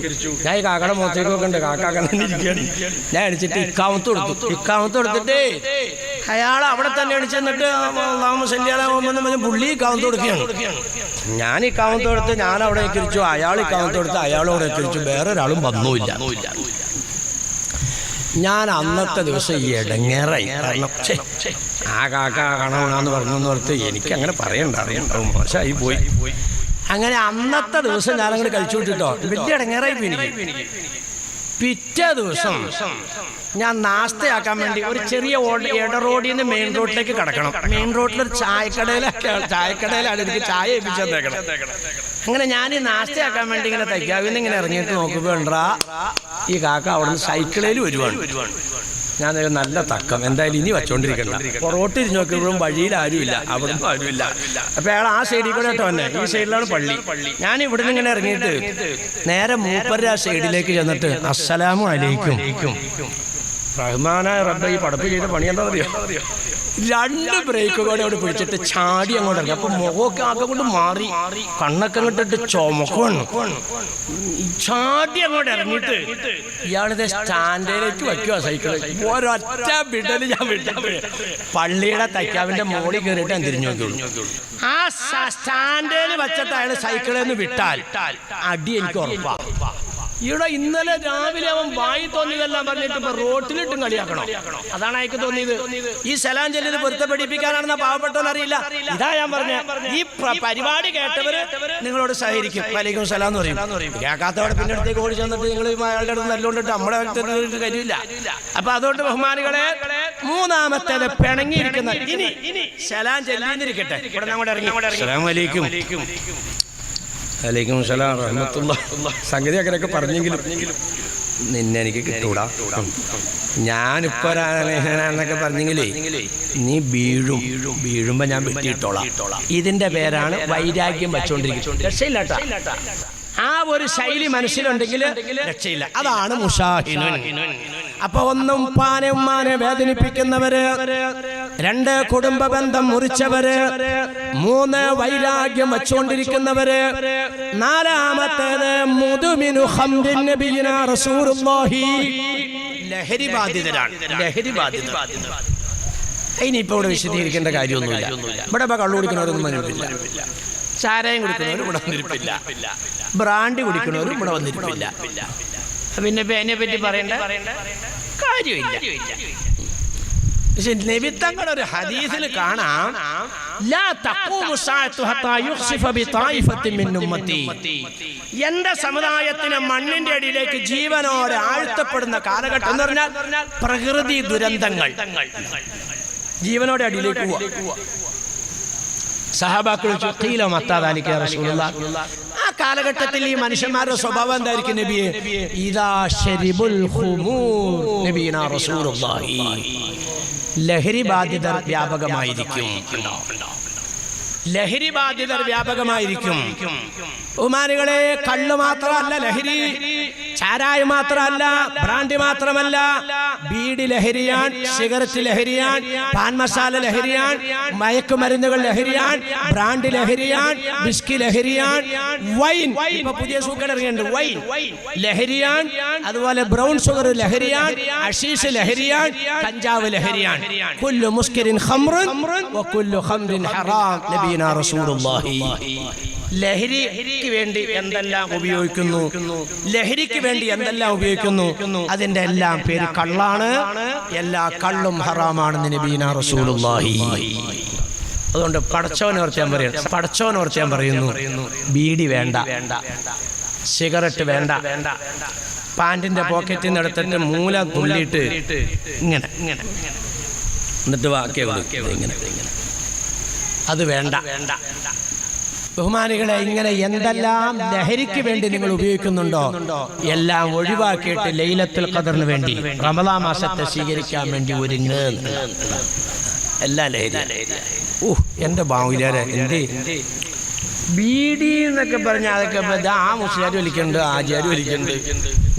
ഞാൻ ഈ കാക്കയുടെ മുഖത്തേക്കൊക്കെ ഉണ്ട്. കാക്കാക്കനെ ഇരിക്കുകയാണ്. ഞാൻ അടിച്ചിട്ട് ഇക്കാമത്ത് കൊടുത്തിട്ട് അയാൾ അവിടെ തന്നെ അടിച്ചെന്നിട്ട് പുള്ളി ഇക്കാമത്ത് കൊടുക്കുകയാണ്. ഞാൻ ഇക്കാമത്ത് കൊടുത്ത് ഞാൻ അവിടെ നിക്കരിച്ചു, അയാൾ ഇക്കാമത്ത് കൊടുത്ത് അയാളും അവിടെ നിക്കരിച്ചു. വേറൊരാളും വന്നുമില്ല. ഞാൻ അന്നത്തെ ദിവസം ഈ ഇടങ്ങേറായി. കാരണം ആ കാക്ക കാണണമെന്ന് പറഞ്ഞു ഓർത്ത് എനിക്ക് അങ്ങനെ പറയണ്ടാവും, മോശമായി പോയി. അങ്ങനെ അന്നത്തെ ദിവസം ഞാനങ്ങനെ കഴിച്ചു വിട്ടിട്ടോ. വലിയ ഇടങ്ങേറായി പോയി എനിക്ക്. പിറ്റേ ദിവസം ഞാൻ നാസ്തയാക്കാൻ വേണ്ടി ഒരു ചെറിയ ഇട റോഡിൽ നിന്ന് മെയിൻ റോഡിലേക്ക് കിടക്കണം. മെയിൻ റോഡിലൊരു ചായക്കടയിലാണ് എനിക്ക് ചായ ഏൽപ്പിച്ചേക്കണം. അങ്ങനെ ഞാൻ ഈ നാസ്തയാക്കാൻ വേണ്ടി ഇങ്ങനെ തയ്ക്കാവിന്ന് ഇങ്ങനെ ഇറങ്ങിയിട്ട് നോക്കുമ്പോണ്ടാ ഈ കാക്ക അവിടെ നിന്ന് സൈക്കിളിൽ വരുവാണ്. ഞാൻ നല്ല തക്കം, എന്തായാലും ഇനി വച്ചോണ്ടിരിക്കണ്ട. പുറകോട്ട് തിരിഞ്ഞു നോക്കുമ്പോഴും വഴിയിൽ ആരുമില്ല, അവിടെ ആരുമില്ല. അപ്പൊ അയാൾ ആ സൈഡിൽ കൂടെ കേട്ടോ വന്നെ. ഈ സൈഡിലാണ് പള്ളി. ഞാൻ ഇവിടുന്ന് ഇങ്ങനെ ഇറങ്ങിയിട്ട് നേരെ മൂപ്പരുടെ ആ സൈഡിലേക്ക് ചെന്നിട്ട് അസ്സലാമു അലൈക്കും. റഹ്മാനായ റബ്ബേ, ഈ പടപ്പ് ചെയ്ത പണി എന്താ അറിയോ? 2 ബ്രേക്ക് കൂടെ അവിടെ പിടിച്ചിട്ട് ചാടി അങ്ങോട്ട് ഇറങ്ങി. അപ്പൊ മുഖമൊക്കെ ആകെ കൊണ്ട് മാറി, കണ്ണൊക്കെ അങ്ങോട്ടിട്ട് ചുമക്കാണ്. ചാടി അങ്ങോട്ട് ഇറങ്ങിയിട്ട് ഇയാളിത് സ്റ്റാൻഡിലേക്ക് വയ്ക്കുക സൈക്കിൾ. ഒരൊറ്റ വിടല് ഞാൻ വിട്ടിട്ട് പള്ളിയുടെ തയ്ക്കാവിന്റെ മോളിൽ കയറിയിട്ട് ഞാൻ തിരിഞ്ഞു നോക്കിയുള്ളൂ. ആ സ്റ്റാൻഡിൽ വെച്ചിട്ട് അയാൾ സൈക്കിളിൽ നിന്ന് വിട്ടാൽ അടി എനിക്ക് ഉറപ്പാണ്. ഇവിടെ ഇന്നലെ രാവിലെ അവൻ വായി തോന്നിയതെല്ലാം പറഞ്ഞിട്ട് ഇപ്പൊ റോട്ടിലിട്ടും കളിയാക്കണം. അതാണ് അയക്ക് തോന്നിയത്. ഈ സലാം ചൊല്ലിത് പൊരുത്തപ്പെടിപ്പിക്കാനാണെന്ന പാവപ്പെട്ടവൻ അറിയില്ല. ഇതാ ഞാൻ പറഞ്ഞ ഈ പരിപാടി കേട്ടവര് നിങ്ങളോട് സഹകരിക്കും. വലൈക്കും സലാം എന്ന് പറയും. കേൾക്കാത്തവിടെ പിന്നെ അടുത്തേക്ക് ഓടി ചെന്നിട്ട് നിങ്ങൾ അയാളുടെ അടുത്ത് നല്ലോണ്ടിട്ട് നമ്മളെ കാര്യമില്ല. അപ്പൊ അതുകൊണ്ട് ബഹുമാനികളെ, മൂന്നാമത്തേത് പിണങ്ങിയിരിക്കുന്ന ഇനി സലാം ചൊല്ലിന്നിരിക്കട്ടെ. ഇവിടെ അങ്ങോട്ട് ഇറങ്ങി അസ്സലാമു അലൈക്കും. വലൈക്കും സലാം റഹ്മത്തുള്ളാഹി. സംഗതി അങ്ങനെയൊക്കെ പറഞ്ഞെങ്കിലും നിന്നെ എനിക്ക് കിട്ടൂടാ. ഞാനിപ്പോ എന്നൊക്കെ പറഞ്ഞെങ്കിലേ നീ വീഴുമ്പോ ഞാൻ വെട്ടിയിട്ടോളാം. ഇതിന്റെ പേരാണ് വൈരാഗ്യം വെച്ചോണ്ടിരിക്കും. രക്ഷയില്ലാട്ടാ. ആ ഒരു ശൈലി മനസ്സിലുണ്ടെങ്കിൽ രക്ഷയില്ല. അതാണ് മുഷാഹിനുൻ. അപ്പൊ ഒന്നും ഉപ്പാനെ ഉമ്മാനെ വേദനിപ്പിക്കുന്നവര്, 2 കുടുംബ ബന്ധം മുറിച്ചവര്, 3 വൈരാഗ്യം വച്ചുകൊണ്ടിരിക്കുന്നവര്, 4-മത്തേത് മുദ്മിനു ഖംറിൻ നബിയിനാ റസൂലുള്ളാഹി, ലഹരി ബാധിതരാണ്. ലഹരി ബാധിത. ഇനിയിപ്പോ ഇവിടെ വിശദീകരിക്കേണ്ട കാര്യമൊന്നുമില്ല. ഇവിടെ ഇപ്പൊ കള്ളു കുടിക്കുന്നവരൊന്നും വന്നിരിപ്പില്ല, ചാരായം കുടിക്കുന്നവരും ഇവിടെ വന്നിരിപ്പില്ല, ബ്രാൻഡി കുടിക്കുന്നവരും ഇവിടെ വന്നിരിപ്പില്ല. പിന്നെ അതിനെ പറ്റി പറയേണ്ട കാര്യമില്ല. പക്ഷെ നബിത്തങ്ങളുടെ ഒരു ഹദീസിൽ കാണാം, ലാ തഖൂമു സഅതു ഹത്താ യുഖ്സിഫ ബിതായിഫത്തിൻ മിൻ ഉമ്മത്തി, എന്റെ സമുദായത്തിന് മണ്ണിന്റെ അടിയിലേക്ക് ജീവനോടെ ആഴ്ത്തപ്പെടുന്ന കാലഘട്ടം എന്ന് പറഞ്ഞാൽ പ്രകൃതി ദുരന്തങ്ങൾ ജീവനോടെ അടിയിലേക്ക് പോവാ. സഹാബാക്കൾ ആ കാലഘട്ടത്തിൽ ഈ മനുഷ്യന്മാരുടെ സ്വഭാവം എന്തായിരിക്കും നബിയെ? ഇദാ ശരിബുൽ ഖുമൂർ നബിയിനാ റസൂലുള്ളാഹി, ലഹരി ബാധിതർ വ്യാപകമായിരിക്കും. ലഹരി ബാധിതർ വ്യാപകമായിരിക്കും. ഉമാനികളെ, കള്ള് മാത്രമല്ല ലഹരി, ചാരായം മാത്രമല്ല, ബ്രാൻഡി മാത്രമല്ല, ബീഡി ലഹരിയാൻ, സിഗരറ്റ് ലഹരിയാൻ, പാൻ മസാല ലഹരിയാൻ, മയക്കുമരുന്നുകൾ ലഹരിയാൻ, ബ്രാൻഡി ലഹരിയാൻ, ബിസ്കി ലഹരിയാൻ, വൈൻ, ഇപ്പൊ പുതിയ സൂക്കർ ഇറങ്ങിയുണ്ട്, വൈൻ ലഹരിയാൻ, അതുപോലെ ബ്രൗൺ ഷുഗർ ലഹരിയാൻ, അഷീഷ് ലഹരിയാൻ, കഞ്ചാവ് ലഹരിയാൻ. കുല്ലു മുസ്കിരിൻ ഖംറുൻ വ കുല്ലു ഖംറിൻ ഹറാം നബിയിനാ റസൂലുള്ളാഹി. ലഹരിക്ക് വേണ്ടി എന്തെല്ലാം ഉപയോഗിക്കുന്നു, ലഹരിക്ക് വേണ്ടി എന്തെല്ലാം ഉപയോഗിക്കുന്നു, അതിന്റെ എല്ലാം പേര് കള്ളാണ്. എല്ലാ കള്ളും ഹറാമാണെന്ന് നബീന റസൂലുള്ളാഹി. അതുകൊണ്ട് പടച്ചവനോർത്ത് ഞാൻ പറയുന്നു, ബീഡി വേണ്ട, സിഗരറ്റ് വേണ്ട, പാന്റിന്റെ പോക്കറ്റിൽ നിന്ന് എടുത്തിട്ട് മൂല തുള്ളിയിട്ട് ഇങ്ങനെ എന്നിട്ട് ഇങ്ങനെ അത് വേണ്ട. ബഹുമാനികളെ, ഇങ്ങനെ എന്തെല്ലാം ലഹരിക്ക് വേണ്ടി നിങ്ങൾ ഉപയോഗിക്കുന്നുണ്ടോ എല്ലാം ഒഴിവാക്കിയിട്ട് ലൈലത്തുൽ ഖദറിന് വേണ്ടി, റമദാൻ മാസത്തെ സ്വീകരിക്കാൻ വേണ്ടി ഒരുങ്ങുക. എല്ലാ ലഹരി എന്റെ ബാവുലാരെ എന്ത് ബീഡി എന്നൊക്കെ പറഞ്ഞ അതൊക്കെ ആ മുസ്ലിം വലിക്കുന്നുണ്ട്, ആചാര്യം വലിക്കുന്നുണ്ട്.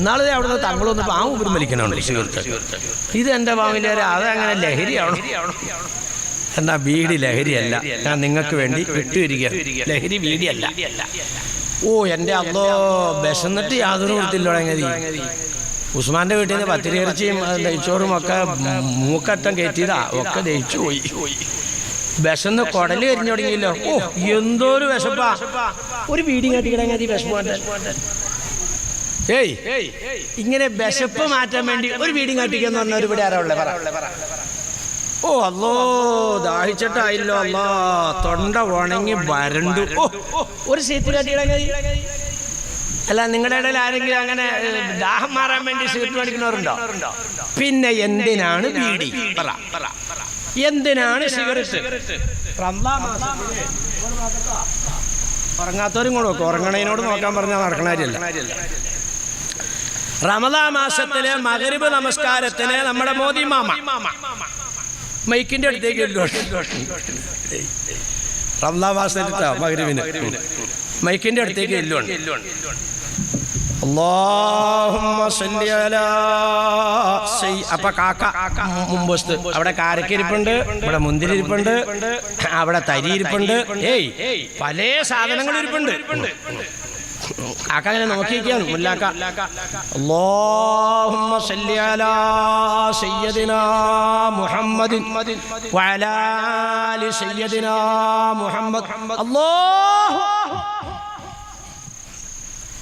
നാളെ അവിടുന്ന് തങ്ങളൊന്നും ആ ഉപരി വലിക്കണുണ്ട് സുഹൃത്ത്. ഇത് എന്റെ ബാവുലാരെ അതങ്ങനെ ലഹരിയാണോ? എന്നാ ബീഡി ലഹരിയല്ല. ഞാൻ നിങ്ങൾക്ക് വേണ്ടി വിട്ടുവരിക. ലഹരി ബീഡിയല്ല. എൻ്റെ അല്ലോ വിശന്നിട്ട് യാതൊരു കൊടുത്തില്ലോടങ്ങി. ഉസ്മാന്റെ വീട്ടിൽ നിന്ന് പത്തിരിയിറച്ചിയും നെയ്ച്ചോറും ഒക്കെ മൂക്കറ്റം കയറ്റിയതാ, ഒക്കെ ദഹിച്ചു പോയി. വിശന്ന് കുടല് കരിഞ്ഞു തുടങ്ങിയല്ലോ. എന്തോ ഒരു വിശപ്പാ. ഒരു ബീഡി കാട്ടിക്കിടങ്ങി വിശപ്പ്. ഇങ്ങനെ വിശപ്പ് മാറ്റാൻ വേണ്ടി ഒരു ബീഡി കാട്ടിക്കെന്ന് പറഞ്ഞ ഒരു ഇവിടെ ആരാ ഉള്ളത്? അല്ലോ ദാഹിച്ചിട്ടായില്ലോ, അല്ലോ തൊണ്ട ഉണങ്ങി വരണ്ടു. ഒരു സീറ്റ് കാട്ടിക്കിടങ്ങി. അല്ല, നിങ്ങളുടെ ഇടയിൽ ആരെങ്കിലും അങ്ങനെ ദാഹം മാറാൻ വേണ്ടി സീറ്റ് മേടിക്കുന്നവരുണ്ടോ? പിന്നെ എന്തിനാണ് ബീഡി? എന്തിനാണ് സിഗരറ്റ്? ഉറങ്ങാത്തവരും കൂടെ നോക്കും. ഉറങ്ങണതിനോട് നോക്കാൻ പറഞ്ഞാൽ നടക്കണ കാര്യമല്ല. റമദാൻ മാസത്തിലെ മഗ്രിബ് നമസ്കാരത്തിന് നമ്മുടെ മോദി മാമ മൈക്കിന്റെ അടുത്തേക്ക് റമദാൻ മാസത്തിലെ മഗ്രിബിന് മൈക്കിന്റെ അടുത്തേക്ക് എല്ലുണ്ട്. അപ്പൊ കാക്ക മുമ്പ് അവിടെ കാരക്കരിപ്പുണ്ട്, ഇവിടെ മുന്തിരി ഇരിപ്പുണ്ട്, അവിടെ തരി ഇരിപ്പുണ്ട്, പല സാധനങ്ങളും ഇരിപ്പുണ്ട്. കാക്ക അങ്ങനെ നോക്കിയിരിക്കുകയാണ് മുല്ലാക്ക. അല്ലാഹുമ്മ സല്ലി അലാ സയ്യിദിനാ മുഹമ്മദിൻ വഅലാ ആലി സയ്യിദിനാ മുഹമ്മദ്. അല്ലാഹു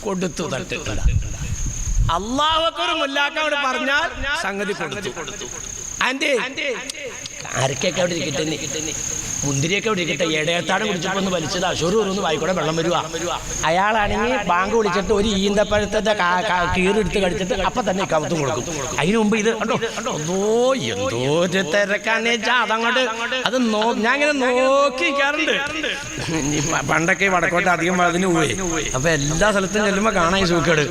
കൊടുത്തു തട്ടില്ല. അല്ലാഹു അക്ബർ മുല്ലാക്കോട് പറഞ്ഞാൽ സംഗതി കൊടുത്തു. ആരൊക്കെയൊക്കെ അവിടെ ഇരിക്കട്ടെ, മുന്തിരിയൊക്കെ അവിടെ ഇരിക്കട്ടെ. ഇടയത്താടം കുടിച്ചപ്പോ ഒന്ന് വലിച്ചത് അശൂർ വായിക്കൂടെ വെള്ളം വരുവാ. അയാളാണെങ്കിൽ ബാങ്ക് വിളിച്ചിട്ട് ഒരു ഈന്തപ്പഴത്തെ കീറെടുത്ത് കടിച്ചിട്ട് അപ്പൊ തന്നെ കവത്തും കൊടുക്കും. അതിനു മുമ്പ് ഇത് കണ്ടോ എന്തോ ഒരു തിരക്കാന്ന് വെച്ചാൽ അതങ്ങോട്ട് അത് ഞാൻ ഇങ്ങനെ നോക്കിക്കാറുണ്ട്. പണ്ടൊക്കെ വടക്കോട്ട് അധികം അതിന് പോയി. അപ്പൊ എല്ലാ സ്ഥലത്തും ചെല്ലുമ്പോ കാണാൻ സൂക്കേട്.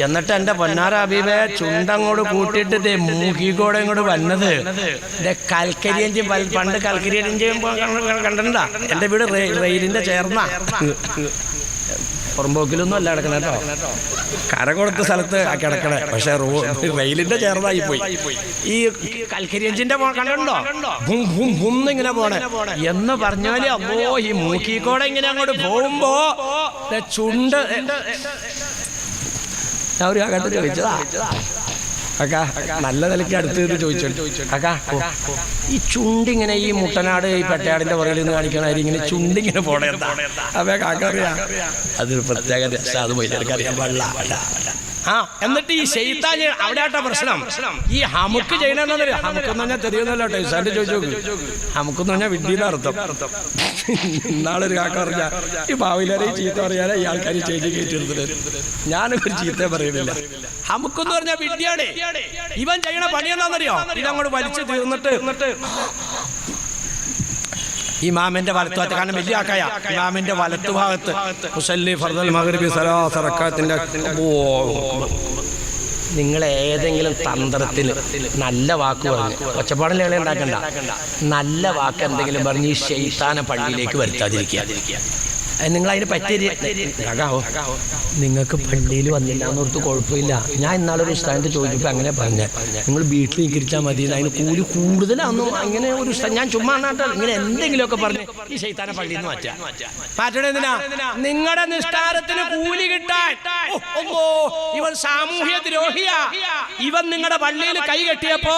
എന്നിട്ട് എന്റെ പൊന്നാര അബീബെ ചുണ്ടങ്ങോട്ട് കൂട്ടിയിട്ട് മൂക്കിക്കോടെ ഇങ്ങോട്ട് വന്നത് കൽക്കരിയഞ്ചും. പണ്ട് കൽക്കരിയഞ്ചും കണ്ടിട്ടുണ്ടാ? എന്റെ വീട് റെയിലിന്റെ ചേർന്ന പുറമ്പോക്കിലൊന്നും അല്ല കിടക്കണ കേട്ടോ, കര കൊടുത്ത സ്ഥലത്ത് കിടക്കണേ. പക്ഷെ റെയിലിന്റെ ചേർന്നായി പോയി. ഈ കൽക്കരിയഞ്ചിന്റെ കണ്ടിട്ടുണ്ടോ? ഇങ്ങനെ പോണേ എന്ന് പറഞ്ഞാല് അപ്പോ ഈ മൂക്കിക്കോടെ ഇങ്ങനെ അങ്ങോട്ട് പോകുമ്പോ ചുണ്ട് ഞാൻ ഒരു കണ്ടിട്ട് ചോദിച്ചതാ. അക്കാ നല്ല നിലയ്ക്ക് അടുത്ത് ചോദിച്ചു, അക്കാ ഈ ചുണ്ടിങ്ങനെ ഈ മുട്ടനാട് ഈ പെട്ടയാടിന്റെ പുറകിൽ നിന്ന് കാണിക്കണ ഇങ്ങനെ ചുണ്ടിങ്ങനെ പോണേ എന്താ? അപ്പൊ കാക്കറിയാം അതൊരു പ്രത്യേക രസം. അത് പോയി എനിക്കറിയാൻ പാടില്ല. എന്നിട്ട് ഈ ശൈത്താൻ അവിടെ ആട്ടോ പ്രശ്നം. ഈ ഹമുക്ക് ചെയ്യണമെന്നല്ല, ഹമുക്ക് എന്ന് പറഞ്ഞാൽ തെരിയുന്നല്ലോ കേട്ടോ. ഇസാന്റെ ചോദിച്ചു നോക്ക്. ഹമുക്ക് എന്ന് പറഞ്ഞാൽ വിഡ്ഢിയുടെ അർത്ഥം. ഇന്നാളൊരു കാക്ക പറഞ്ഞ ഈ ഭാവിയിലെ ചീത്ത പറയാനേ ഈ ആൾക്കാർ ചെയ്ത് കയറ്റിരുന്നത്. ഞാനൊക്കെ ഒരു ചീത്ത പറയുന്നില്ല. ഹമുക്കെന്ന് പറഞ്ഞാൽ വിഡ്ഢിയാണ്. ഇവൻ ചെയ്യണ പണി എന്താണെന്നറിയോ? ഇതങ്ങോട്ട് വലിച്ചു തീർന്നിട്ട് ഇമാമിന്റെ വലത്തുഭാഗത്ത്, കാരണം വലിയ ആക്കായ ഇമാമിന്റെ വലത്തുഭാഗത്ത് മുസല്ലി ഫർദൽ മഗ്രിബി സലാസ റക്അത്തിന്റെ. നിങ്ങൾ ഏതെങ്കിലും തന്ത്രത്തിൽ നല്ല വാക്ക് പറഞ്ഞ് ഒച്ചപ്പാടിൽ ഇളയ ഉണ്ടാക്കണ്ട, നല്ല വാക്ക് എന്തെങ്കിലും പറഞ്ഞ് ഈ ശൈത്താനെ പള്ളിയിലേക്ക് വരുത്താതിരിക്കുക. നിങ്ങൾ അതിന് പറ്റിയ നിങ്ങൾക്ക് പള്ളിയിൽ വന്നില്ല എന്നോർത്ത് കുഴപ്പമില്ല. ഞാൻ ഇന്നാളൊരു സ്ഥാനത്ത് ചോദിച്ചപ്പോൾ അങ്ങനെ പറഞ്ഞ നിങ്ങൾ വീട്ടിൽ നിൽക്കിരിച്ചാൽ മതി, അതിന് കൂലി കൂടുതലാണെന്നും അങ്ങനെ ഒരു ഞാൻ ചുമ്മാ നാട്ടാൽ ഇങ്ങനെ എന്തെങ്കിലുമൊക്കെ പറഞ്ഞ് ഈ ശൈത്താനെ പള്ളിയിൽ നിന്ന് മാറ്റണ എന്തിനാ? നിങ്ങളുടെ നിസ്കാരത്തിന് കൂലി കിട്ടാൻ. ഇവൻ സാമൂഹ്യ ദ്രോഹിയാ. ഇവൻ നിങ്ങളുടെ പള്ളിയിൽ കൈ കെട്ടിയപ്പോ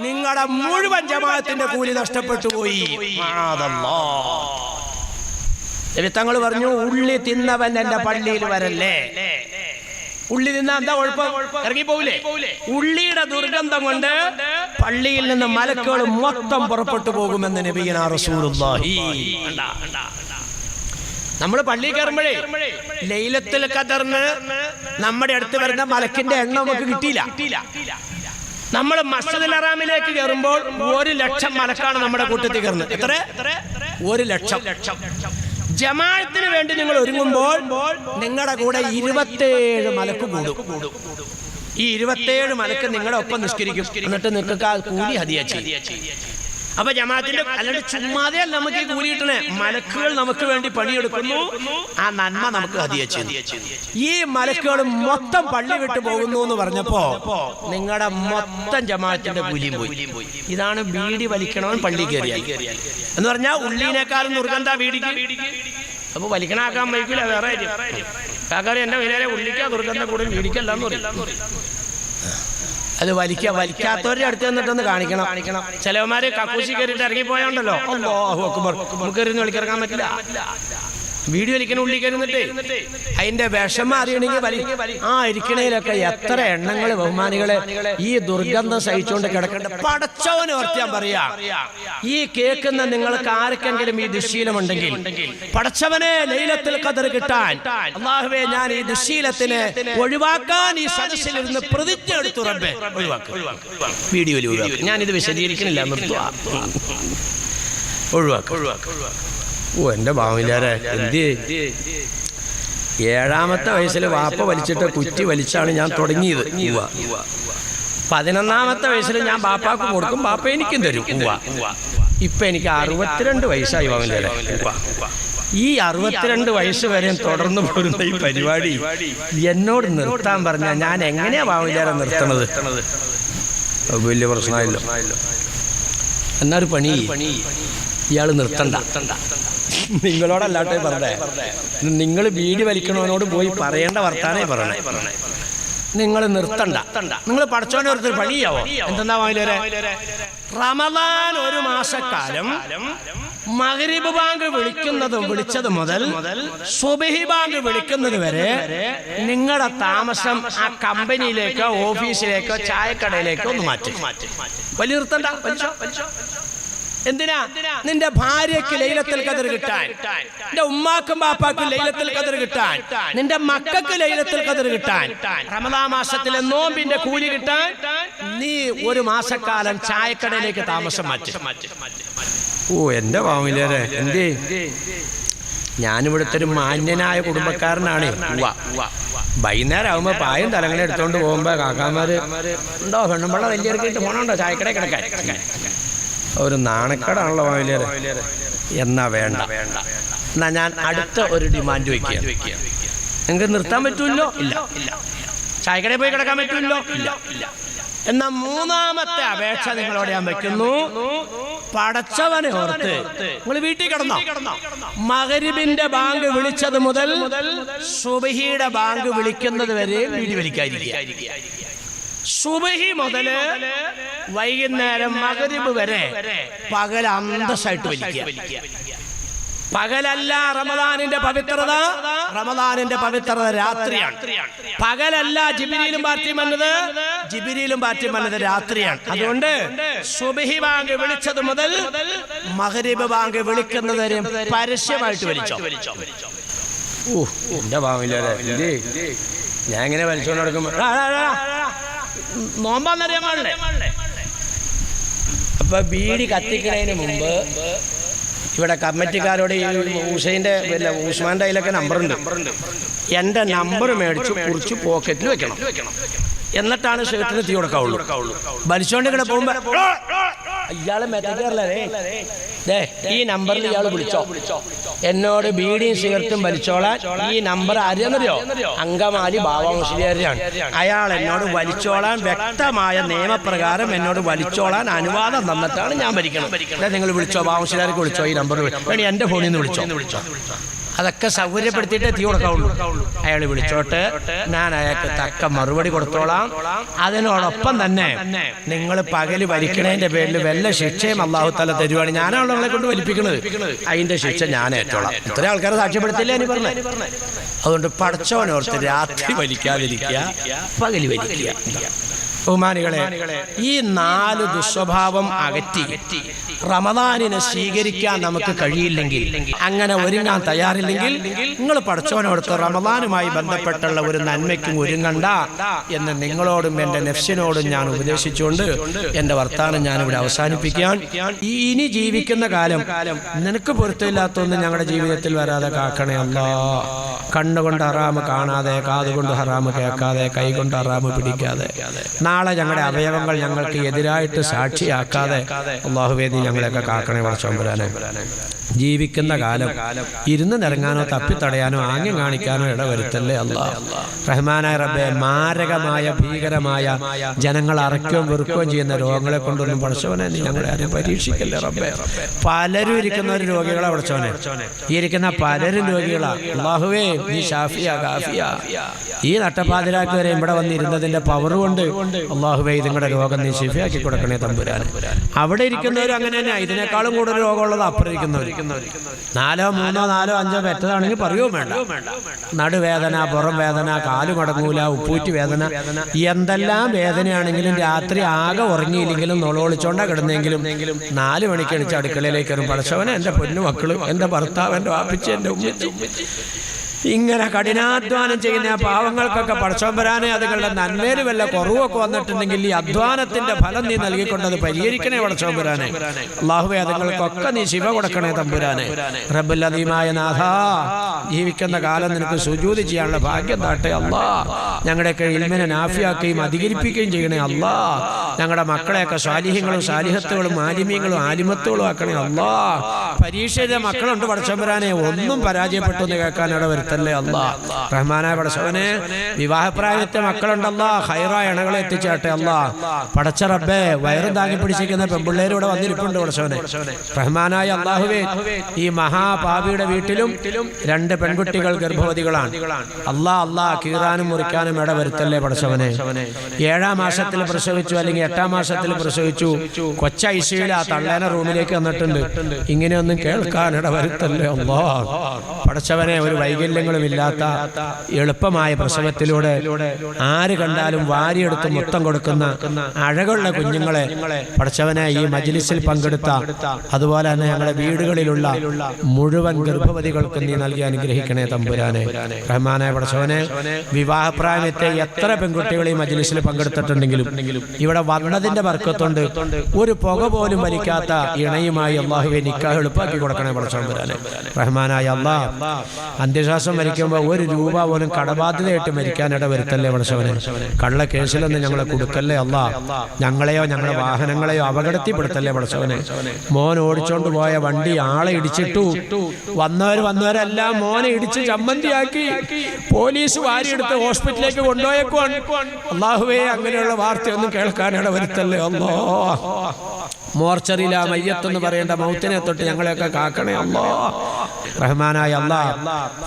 നിങ്ങളുടെ മുഴുവൻ ജമാഅത്തിന്റെ കൂലി നഷ്ടപ്പെട്ടു പോയി. തങ്ങൾ പറഞ്ഞു, ഉള്ളി തിന്നവൻ എന്റെ പള്ളിയിൽ വരല്ലേ. ഉള്ളി തിന്നാ എന്താ കുഴപ്പം? ഇറങ്ങിപ്പോവില്ലേ? ഉള്ളിയുടെ ദുർഗന്ധം കൊണ്ട് പള്ളിയിൽ നിന്ന് മലക്കുകൾ മൊത്തം പുറപ്പെട്ടു പോകുമെന്ന് നബിയുനാ റസൂലുള്ളാഹി. നമ്മൾ പള്ളി കയറുമ്പോഴേ ലൈലത്തുൽ ഖദറിന് നമ്മുടെ അടുത്ത് വരുന്ന മലക്കിന്റെ എണ്ണം നമുക്ക് കിട്ടിയില്ല. നമ്മൾ മസ്ജിദുൽ ഹറാമിലേക്ക് കയറുമ്പോൾ 1,00,000 മലക്കാണ് നമ്മുടെ കൂട്ടത്തിൽ കയറുന്നത്. എത്ര? 1,00,000. ജമാഅത്തിന് വേണ്ടി നിങ്ങൾ ഒരുങ്ങുമ്പോൾ നിങ്ങളുടെ കൂടെ 27 മലക്ക് കൂടും. ഈ 27 മലക്ക് നിങ്ങളുടെ ഒപ്പം നിസ്കരിക്കും. എന്നിട്ട് നിങ്ങൾക്ക് ആ കൂലി ഹദിയ ചെയ്യും. അപ്പൊ ജമാഅത്തിന്റെ അല്ലാണ്ട് ചുമ്മാതെ അല്ല നമുക്ക് ഈ കൂലി കിട്ടണേ. മലക്കുകൾ നമുക്ക് വേണ്ടി പണിയെടുക്കുന്നു, ആ നന്മ നമുക്ക് ഹദിയ ചെയ്യും. ഈ മലക്കുകൾ മൊത്തം പള്ളി വിട്ടു പോകുന്നു എന്ന് പറഞ്ഞപ്പോ നിങ്ങളുടെ മൊത്തം ജമാഅത്തിന്റെ കൂലിയും പോയി. ഇതാണ് ബീഡി വലിക്കണവൻ പള്ളി കയറിയാൽ എന്ന് പറഞ്ഞാൽ ഉള്ളിനേക്കാളും ദുർഗന്ധ ബീഡിക്ക്. അപ്പൊ വലിക്കണാക്കാൻ വയ്ക്കില്ല, വേറെ കാക്കാരി എന്റെ വിലയെ ഉള്ളിക്കാ ദുർഗന്ധം കൂടുതൽ ബീഡിക്കല്ലാന്ന് പറയും. അത് വലിക്കാത്തവരുടെ അടുത്ത് നിന്നിട്ടൊന്ന് കാണിക്കണം. ചിലവന്മാര് കക്കൂശി കയറിയിട്ട് ഇറങ്ങിപ്പോയോണ്ടല്ലോ, അല്ലാഹു അക്ബർ, നമുക്ക് കയറി വലിക്കിറങ്ങാൻ പറ്റില്ല. വീഡിയോ വലിക്കണ ഉള്ളി കയറുന്നിട്ടേ അതിന്റെ വിഷമം അറിയണമെങ്കിൽ ഇരിക്കണേലൊക്കെ എത്ര എണ്ണങ്ങൾ ബഹുമാനികളെ ഈ ദുർഗന്ധം സഹിച്ചുകൊണ്ട് കിടക്കേണ്ട. പടച്ചവന് ഓർത്താൻ പറയാ, ഈ കേൾക്കുന്ന നിങ്ങൾക്ക് ആർക്കെങ്കിലും ഈ ദുശ്ശീലമുണ്ടെങ്കിൽ പടച്ചവനെ ലൈലത്തുൽ ഖദർ കിട്ടാൻ അല്ലാഹുവേ ഞാൻ ഈ ദുശ്ശീലത്തിനെ ഒഴിവാക്കാൻ ഈ സദസ്സിലിരുന്ന് പ്രതിജ്ഞ എടുത്തു റബ്ബേ ഒഴിവാക്കുക. വീഡിയോയിൽ ഒഴിവാക്കുക. ഞാനിത് വിശദീകരിക്കുന്നില്ല, നിർത്തുക. ഒഴിവാക്കുക. എന്റെ ഭാവിയിലാരെ എന്ത് 7ാമത്തെ വയസ്സിൽ വാപ്പ വലിച്ചിട്ട് കുറ്റി വലിച്ചാണ് ഞാൻ തുടങ്ങിയത്. 11ാമത്തെ വയസ്സിൽ ഞാൻ ബാപ്പാക്ക് കൊടുക്കും, ബാപ്പ എനിക്കും തരും. ഇപ്പൊ എനിക്ക് 62 വയസ്സായി ഭാവിയിലാരെ. ഈ 62 വയസ്സ് വരെ തുടർന്നു പോരുന്ന ഈ പരിപാടി എന്നോട് നിർത്താൻ പറഞ്ഞാൽ ഞാൻ എങ്ങനെയാ ഭാവിയിലാരെ നിർത്തണത്? വലിയ പ്രശ്നമായില്ലോ. എന്നൊരു പണി ഇയാള് നിർത്തണ്ട. നിങ്ങളോടല്ലാട്ടെ പറഞ്ഞേ, നിങ്ങൾ ബീഡി വലിക്കണവനോട് പോയി പറയേണ്ട വർത്താനേ പറയണേ. നിങ്ങൾ നിർത്തണ്ട. നിങ്ങൾ പടച്ചോനെ ഓർത്തൊരു പണിയാവോ? എന്തെന്നാ വാങ്ങില്ലേ? റമദാൻ 1 മാസക്കാലം മഗ്രിബ് ബാങ്ക് വിളിച്ചത് മുതൽ സുബ്ഹി ബാങ്ക് വിളിക്കുന്നത് വരെ നിങ്ങളുടെ താമസം ആ കമ്പനിയിലേക്കോ ഓഫീസിലേക്കോ ചായക്കടയിലേക്കോ ഒന്ന് മാറ്റും. വലിയ നിർത്തണ്ട. എന്തിനാ? നിന്റെ ഭാര്യയ്ക്ക് ലൈലത്തുൽ ഖദർ കിട്ടാൻ, നിന്റെ ഉമ്മാക്കും ബാപ്പാക്കും ലൈലത്തുൽ ഖദർ കിട്ടാൻ, നിന്റെ മക്കൾക്ക് ലൈലത്തുൽ ഖദർ കിട്ടാൻ, റമദാൻ മാസത്തിലെ നോമ്പിന്റെ കൂലി കിട്ടാൻ നീ 1 മാസക്കാലം ചായക്കടയിലേക്ക് താമസം മാറ്റും. എന്റെ ഫാമിലിയരെ, എന്തേ ഞാനിവിടുത്തെ ഒരു മാന്യനായ കുടുംബക്കാരനാണ്. വൈകുന്നേരം ആകുമ്പോ പായും തലങ്ങളെ എടുത്തോണ്ട് പോകുമ്പോ കാക്കാമാര് ഉണ്ടോ പെണ്ണുമ്പള്ള വലിയവർക്കിട്ട് പോണുണ്ടോ ചായക്കട കിടക്കാൻ? ഒരു നാണക്കേടാണല്ലോ ഫാമിലിയരെ. എന്നാ വേണ്ട, എന്നാ ഞാൻ അടുത്ത ഒരു ഡിമാൻഡ് വെക്കുകയാണ്. നിങ്ങൾക്ക് നിർത്താൻ പറ്റൂല്ലോ? ഇല്ല. ചായക്കടയിൽ പോയി കിടക്കാൻ പറ്റൂല്ലോ? ഇല്ല. എന്നാ 3ാമത്തെ അപേക്ഷ നിങ്ങളോട് ഞാൻ വെക്കുന്നു. പടച്ചവനെ ഓർത്ത് നിങ്ങൾ വീട്ടിൽ കിടന്നോ. മഗ്രിബിന്റെ ബാങ്ക് വിളിച്ചത് മുതൽ സുബ്ഹിയുടെ ബാങ്ക് വിളിക്കുന്നത് വരെ വീടി വലിക്കാതിരിക്കുക. സുബ്ഹി മുതല് വൈകുന്നേരം മഗ്രിബ് വരെ പകൽ അന്തസ്സായിട്ട് വലിക്കുക. പകലല്ല റമദാനിന്റെ പവിത്രത. റമദാനിന്റെ പവിത്രത രാത്രിയാണ്. പകലല്ല ജിബ്രീലും പാർട്ടിയും വന്നത്, ജിബ്രീലും പാർട്ടിയും വന്നത് രാത്രിയാണ്. അതുകൊണ്ട് സുബ്ഹി ബാങ്ക് വിളിച്ചത് മുതൽ മഗ്രിബ് ബാങ്ക് വിളിക്കുന്നത് വരെ പരസ്യമായിട്ട് വലിച്ചോ. എന്റെ ഭാവിയിലേ ഞാൻ ഇങ്ങനെ വലിച്ചോണ്ട് നടക്കുമ്പോ നോമ്പാന്നറിയാൻ പാടില്ലേ? അപ്പൊ ബീഡി കത്തിക്കുന്നതിന് മുമ്പ് ഇവിടെ കമ്മിറ്റിക്കാരോട് ഈ ഉസ്മാന്റെ കയ്യിലൊക്കെ നമ്പറുണ്ട്. എൻ്റെ നമ്പർ മേടിച്ച് കുറിച്ച് പോക്കറ്റിൽ വെക്കണം. എന്നിട്ടാണ് ഷർട്ടിന് തീ കൊടുക്കാവുള്ളൂ. വലിച്ചോണ്ട് ഇങ്ങനെ പോകുമ്പോ ഇയാള് മെത്തേക്കല്ലേ ഈ നമ്പറിൽ ഇയാൾ വിളിച്ചോ, എന്നോട് ബീഡിയും സിഗരറ്റും വലിച്ചോളാൻ. ഈ നമ്പർ ആരെന്നറിയോ? അങ്കമാലി ബാബ മുസ്ലിയാരാണ്. അയാൾ എന്നോട് വലിച്ചോളാൻ വ്യക്തമായ നിയമപ്രകാരം എന്നോട് വലിച്ചോളാൻ അനുവാദം തന്നിട്ടാണ് ഞാൻ വലിക്കണം. നിങ്ങൾ വിളിച്ചോ, ബാബ മുസ്ലിയാർക്ക് വിളിച്ചോ, ഈ നമ്പർ എന്റെ ഫോണിൽ നിന്ന് വിളിച്ചോ. അതൊക്കെ സൗകര്യപ്പെടുത്തിയിട്ടേ തീ കൊടുക്കാവുള്ളൂ. അയാൾ വിളിച്ചോട്ട്, ഞാൻ അയാൾക്ക് തക്ക മറുപടി കൊടുത്തോളാം. അതിനോടൊപ്പം തന്നെ നിങ്ങൾ പകല് വലിക്കണതിന്റെ പേരിൽ വല്ല ശിക്ഷയും അല്ലാഹു തആല തരുവാണ്, ഞാനാണ് നിങ്ങളെ കൊണ്ട് വലിപ്പിക്കുന്നത്, അതിന്റെ ശിക്ഷ ഞാൻ ഏറ്റോളാം. ഇത്രയും ആൾക്കാരെ സാക്ഷ്യപ്പെടുത്തില്ലേ നീ പറഞ്ഞേ. അതുകൊണ്ട് പടച്ചവനോർത്ത് രാത്രി വലിക്കാതിരിക്കുക, പകല് വലിക്കുക. ബഹുമാനികളെ, ഈ 4 ദുസ്വഭാവം അകറ്റി റമദാനിനെ സ്വീകരിക്കാൻ നമുക്ക് കഴിയില്ലെങ്കിൽ, അങ്ങനെ ഒരുങ്ങാൻ തയ്യാറില്ലെങ്കിൽ, നിങ്ങൾ പടച്ചവനോടുത്ത് റമദാനുമായി ബന്ധപ്പെട്ടുള്ള ഒരു നന്മയ്ക്കും ഒരുങ്ങണ്ട എന്ന് നിങ്ങളോടും എൻ്റെ നഫ്സിനോടും ഞാൻ ഉപദേശിച്ചുകൊണ്ട് എൻ്റെ വർത്താനം ഞാനിവിടെ അവസാനിപ്പിക്കാൻ. ഇനി ജീവിക്കുന്ന കാലം നിനക്ക് പൊരുത്തമില്ലാത്തൊന്നും ഞങ്ങളുടെ ജീവിതത്തിൽ വരാതെ കാക്കണേ അല്ലാ. കണ്ണുകൊണ്ട് ഹറാമ് കാണാതെ, കാതുകൊണ്ട് ഹറാമ് കേൾക്കാതെ, കൈകൊണ്ട് ഹറാമ് പിടിക്കാതെ, നാളെ ഞങ്ങളുടെ അവയവങ്ങൾ ഞങ്ങൾക്ക് എതിരായിട്ട് സാക്ഷിയാക്കാതെ അല്ലാഹുവേ നീ ഞങ്ങളെയൊക്കെ കാക്കണേ പടച്ചോമ്പുരാനെ. ജീവിക്കുന്ന കാലം ഇരുന്ന് നിറങ്ങാനോ തപ്പിത്തടയാനോ ആംഗ്യം കാണിക്കാനോ ഇടവരുത്തല്ലേ അല്ലാ. റഹ്മാനായ റബ്ബേ, മാരകമായ ഭീകരമായ ജനങ്ങൾ അറക്കുകയും വെറുക്കുകയും ചെയ്യുന്ന രോഗങ്ങളെ കൊണ്ടൊന്നും പടച്ചവനെ നീ ഞങ്ങളെ ആരും പരീക്ഷിക്കല്ലേ റബ്ബേ. പലരും ഇരിക്കുന്ന ഒരു രോഗികളാ പടച്ചവനെ, ഈ ഇരിക്കുന്ന പലരും രോഗികളാ. അല്ലാഹുവേ നീ ഷാഫിയ കാഫിയ. ഈ നട്ടപ്പാതിരാക്ക് വരെ ഇവിടെ വന്നിരുന്നതിന്റെ പവർ കൊണ്ട് അല്ലാഹുവേ നിങ്ങളുടെ രോഗം നീ ശിഫയാക്കി കൊടുക്കണേ തമ്പുരാൻ. അവിടെ ഇരിക്കുന്നവരും അങ്ങനെ തന്നെ, ഇതിനേക്കാളും കൂടുതൽ രോഗമുള്ളത് അപ്പുറം ഇരിക്കുന്നവർ. 4, 3, 4, 5 പെറ്റതാണെങ്കിൽ പറയുകയും വേണ്ട. നടുവേദന, പുറം വേദന, കാലു മടങ്ങൂല, ഉപ്പൂറ്റി വേദന, എന്തെല്ലാം വേദനയാണെങ്കിലും രാത്രി ആകെ ഉറങ്ങിയില്ലെങ്കിലും നുളോളിച്ചോണ്ടാ കിടന്നെങ്കിലും 4 മണിക്ക് എണിച്ച് അടുക്കളയിലേക്ക് വരും. പടച്ചവനെ, എൻ്റെ പൊന്നു മക്കളും, എൻ്റെ ഭർത്താവ്, എൻ്റെ വാപ്പിച്ച്, എൻ്റെ ഉമ്മച്ചി, ഇങ്ങനെ കഠിനാധ്വാനം ചെയ്യുന്ന ആ പാവങ്ങൾക്കൊക്കെ പടച്ചോമ്പരാനെ അതുങ്ങളുടെ നന്മയിൽ വല്ല കുറവൊക്കെ വന്നിട്ടുണ്ടെങ്കിൽ ഈ അധ്വാനത്തിന്റെ ഫലം നീ നൽകിക്കൊണ്ടത് പരിഹരിക്കണേ പടച്ചോമ്പരാനെ. അല്ലാഹുവേ അതുങ്ങൾക്കൊക്കെ നീ ശിവ കൊടുക്കണേ തമ്പുരാനെ. റബ്ബുൽ അദീമായ നാഥ, ജീവിക്കുന്ന കാലം നിനക്ക് സുജൂദ് ചെയ്യാനുള്ള ഭാഗ്യം താട്ടെ അല്ലാ. ഞങ്ങളുടെയൊക്കെ ഇൽമിനെ നാഫിയാക്കുകയും അധികരിപ്പിക്കുകയും ചെയ്യണേ അല്ലാ. ഞങ്ങളുടെ മക്കളെയൊക്കെ സ്വാലിഹ്യങ്ങളും സാലിഹത്തുകളും ആലിമീങ്ങളും ആലിമത്തുകളും ആക്കണേ അല്ലാ. പരീക്ഷയിലെ മക്കളുണ്ട് പടച്ചോമ്പരാനെ, ഒന്നും പരാജയപ്പെട്ടു എന്ന് കേൾക്കാൻ ഇട വരുത്തല്ലേ അല്ലാ. റഹ്മാനായ പടച്ചവനെ, വിവാഹപ്രായത്തെ മക്കളുണ്ടല്ലാ, ഹൈറായ ഇണകളെ എത്തിച്ചാട്ടെ അല്ലാ. പടച്ച റബ്ബേ, വയറും താങ്ങി പിടിച്ചിരിക്കുന്ന പെൺപിള്ളേരൂടെ വന്നിരിപ്പുണ്ട് പടച്ചവനെ. റഹ്മാനായ അല്ലാഹുവേ, ഈ മഹാപാപിയുടെ വീട്ടിലും 2 പെൺകുട്ടികൾ ഗർഭവതികളാണ്. അല്ലാ കീറാനും മുറിക്കാനും ഇട വരുത്തല്ലേ പടച്ചവനെ. 7-ാം മാസത്തിൽ പ്രസവിച്ചു, അല്ലെങ്കിൽ 8-ാം മാസത്തിൽ പ്രസവിച്ചു, കൊച്ച ഐസിയിൽ ആ തള്ളേനെ റൂമിലേക്ക് വന്നിട്ടുണ്ട്. ഇങ്ങനെയൊന്നും കേൾക്കാൻ ഇട വരുത്തല്ലേ അല്ലാ. പടച്ചവനെ, ഒരു വൈകല്യങ്ങളുമില്ലാത്ത എളുപ്പമായ പ്രസവത്തിലൂടെ ആര് കണ്ടാലും വാരിയെടുത്ത് മൊത്തം കൊടുക്കുന്ന അഴകുള്ള കുഞ്ഞുങ്ങളെ പടച്ചവനെ ഈ മജ്ലിസിൽ പങ്കെടുത്ത, അതുപോലെ തന്നെ ഞങ്ങളുടെ വീടുകളിലുള്ള മുഴുവൻ ഗർഭവതികൾക്കും നീ നൽകി അനുഗ്രഹിക്കണേ തമ്പുരാനെ. റഹ്മാനായ പടച്ചവനെ, വിവാഹപ്രായത്തെ എത്ര പെൺകുട്ടികൾ ഈ മജ്ലിസിൽ പങ്കെടുത്തിട്ടുണ്ടെങ്കിലും ഇവിടെ വന്നതിന്റെ ബർക്കത്തുണ്ട് ഒരു പുക പോലും വലിക്കാത്ത ഇണയുമായി അല്ലാഹുവേ നിക്കാഹ് എളുപ്പാക്കി കൊടുക്കണേ പടച്ചവനെ. റഹ്മാനായ അല്ലാ, അന്ത്യശ്വാസം മരിക്കുമ്പോൾ 1 രൂപ പോലും കടബാധ്യതയായിട്ട് മരിക്കാനിട വരുത്തല്ലേ പടച്ചവനെ. കള്ള കേസിലൊന്നും ഞങ്ങളെ കൊടുക്കല്ലേ അല്ലാ. ഞങ്ങളെയോ ഞങ്ങളുടെ വാഹനങ്ങളെയോ അപകടത്തിൽപ്പെടുത്തല്ലേ പടച്ചവനെ. മോൻ ഓടിച്ചോണ്ട് പോയ വണ്ടി ആളെ ഇടിച്ചിട്ടു, വന്നവരെല്ലാം മോനെ ഇടിച്ച് ചമ്മന്തിയാക്കി പോലീസ് വാരിയെടുത്ത് ഹോസ്പിറ്റലിലേക്ക് കൊണ്ടുപോയേക്കുവാണ്. അല്ലാഹുവേ, അങ്ങനെയുള്ള വാർത്തയൊന്നും കേൾക്കാനിട വരുത്തല്ലേ അല്ലാ. മോർച്ചറിയില മയ്യത്തെന്ന് പറയേണ്ട മൗത്തിനെ തൊട്ട് ഞങ്ങളെയൊക്കെ കാക്കണേ അല്ലാ. റഹ്മാനായ അല്ലാ,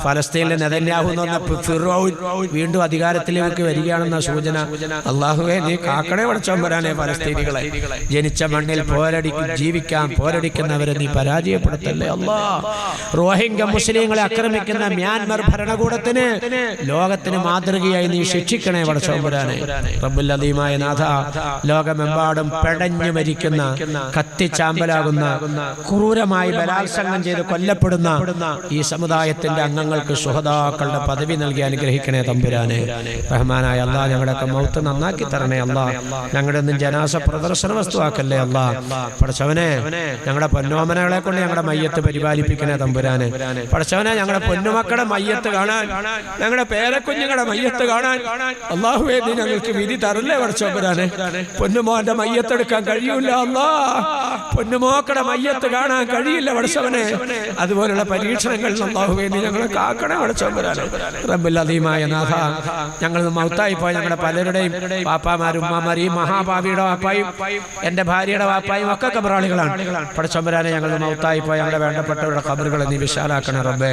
ഫലസ്തീനിലെ നെതന്യാഹു എന്ന് പറഞ്ഞ ഫിർഔൻ വീണ്ടും അധികാരത്തിലേക്ക് വരികയാണെന്ന സൂചന. അല്ലാഹുവേ നീ കാക്കണേ പടച്ചോമ്പരാനെ. ഫലസ്തീനികളെ ജനിച്ച മണ്ണിൽ ജീവിക്കാൻ പോരടിക്കുന്നവരെ നീ പരാജയപ്പെടുത്തല്ലേ അല്ലാ. റോഹിംഗ്യ മുസ്ലിങ്ങളെ ആക്രമിക്കുന്ന മ്യാൻമർ ഭരണകൂടത്തിന് ലോകത്തിന് മാതൃകയായി നീ ശിക്ഷിക്കണേ പടച്ചോമ്പരാനെ. റബ്ബുൽ അദീമായ നാഥ, ലോകമെമ്പാടും പെടഞ്ഞു മരിക്കുന്ന, കത്തിച്ചാമ്പലാകുന്ന, ക്രൂരമായി ബലാത്സംഗം ചെയ്ത് കൊല്ലപ്പെടുന്ന ഈ സമുദായത്തിന്റെ അംഗങ്ങൾക്ക് ശുഹദാക്കളുടെ പദവി നൽകി അനുഗ്രഹിക്കണേ തമ്പുരാനെ. റഹ്മാനായ അല്ലാ, ഞങ്ങളുടെയൊക്കെ മൗത്ത് നന്നാക്കി തരണേ അല്ലാ. ഞങ്ങളുടെ ഒന്നും ജനാസ പ്രദർശന വസ്തുവാക്കല്ലേ അല്ലാ. പടച്ചവനെ, ഞങ്ങളുടെ പൊന്നോമനകളെ കൊണ്ട് ഞങ്ങളുടെ മയ്യത്ത് പരിപാലിപ്പിക്കണേ തമ്പുരാനെ. പടച്ചവനെ, ഞങ്ങളുടെ പൊന്നുമക്കളുടെ മയ്യത്ത് കാണാൻ, ഞങ്ങളുടെ പേരക്കുഞ്ഞുങ്ങളുടെ മയ്യത്ത് കാണാൻ അല്ലാഹുവേ നീ ഞങ്ങൾക്ക് വിധി തരല്ലേ പടച്ചോമ്പരാനെ. പൊന്നുമോന്റെ മയ്യത്തെടുക്കാൻ കഴിയൂല അല്ലാ, പൊന്നുമോക്കടെ മയ്യത്ത് കാണാൻ കഴിയില്ല പടച്ചവനെ. അതുപോലുള്ള പരീക്ഷണങ്ങൾ അല്ലാഹുവേ നീ ഞങ്ങളെ കാക്കണേ പടച്ചോമ്പരാനെ. റബ്ബുൽ അദീമായ നാഥ, ഞങ്ങൾ മൗത്തായി പോയ ഞങ്ങളുടെ പലരുടെയും പാപ്പാമാരും ഉമ്മമാരും, ഈ മഹാഭാവിയുടെ വാപ്പായും എൻ്റെ ഭാര്യയുടെ വാപ്പായും ഒക്കെ കബറാളികളാണ് പടച്ചോമ്പരാനെ. ഞങ്ങൾ മൗത്തായി പോയ ഞങ്ങളുടെ വേണ്ടപ്പെട്ടവരുടെ ഖബറുകളെ നീ വിശാലാക്കണേ റബ്ബേ.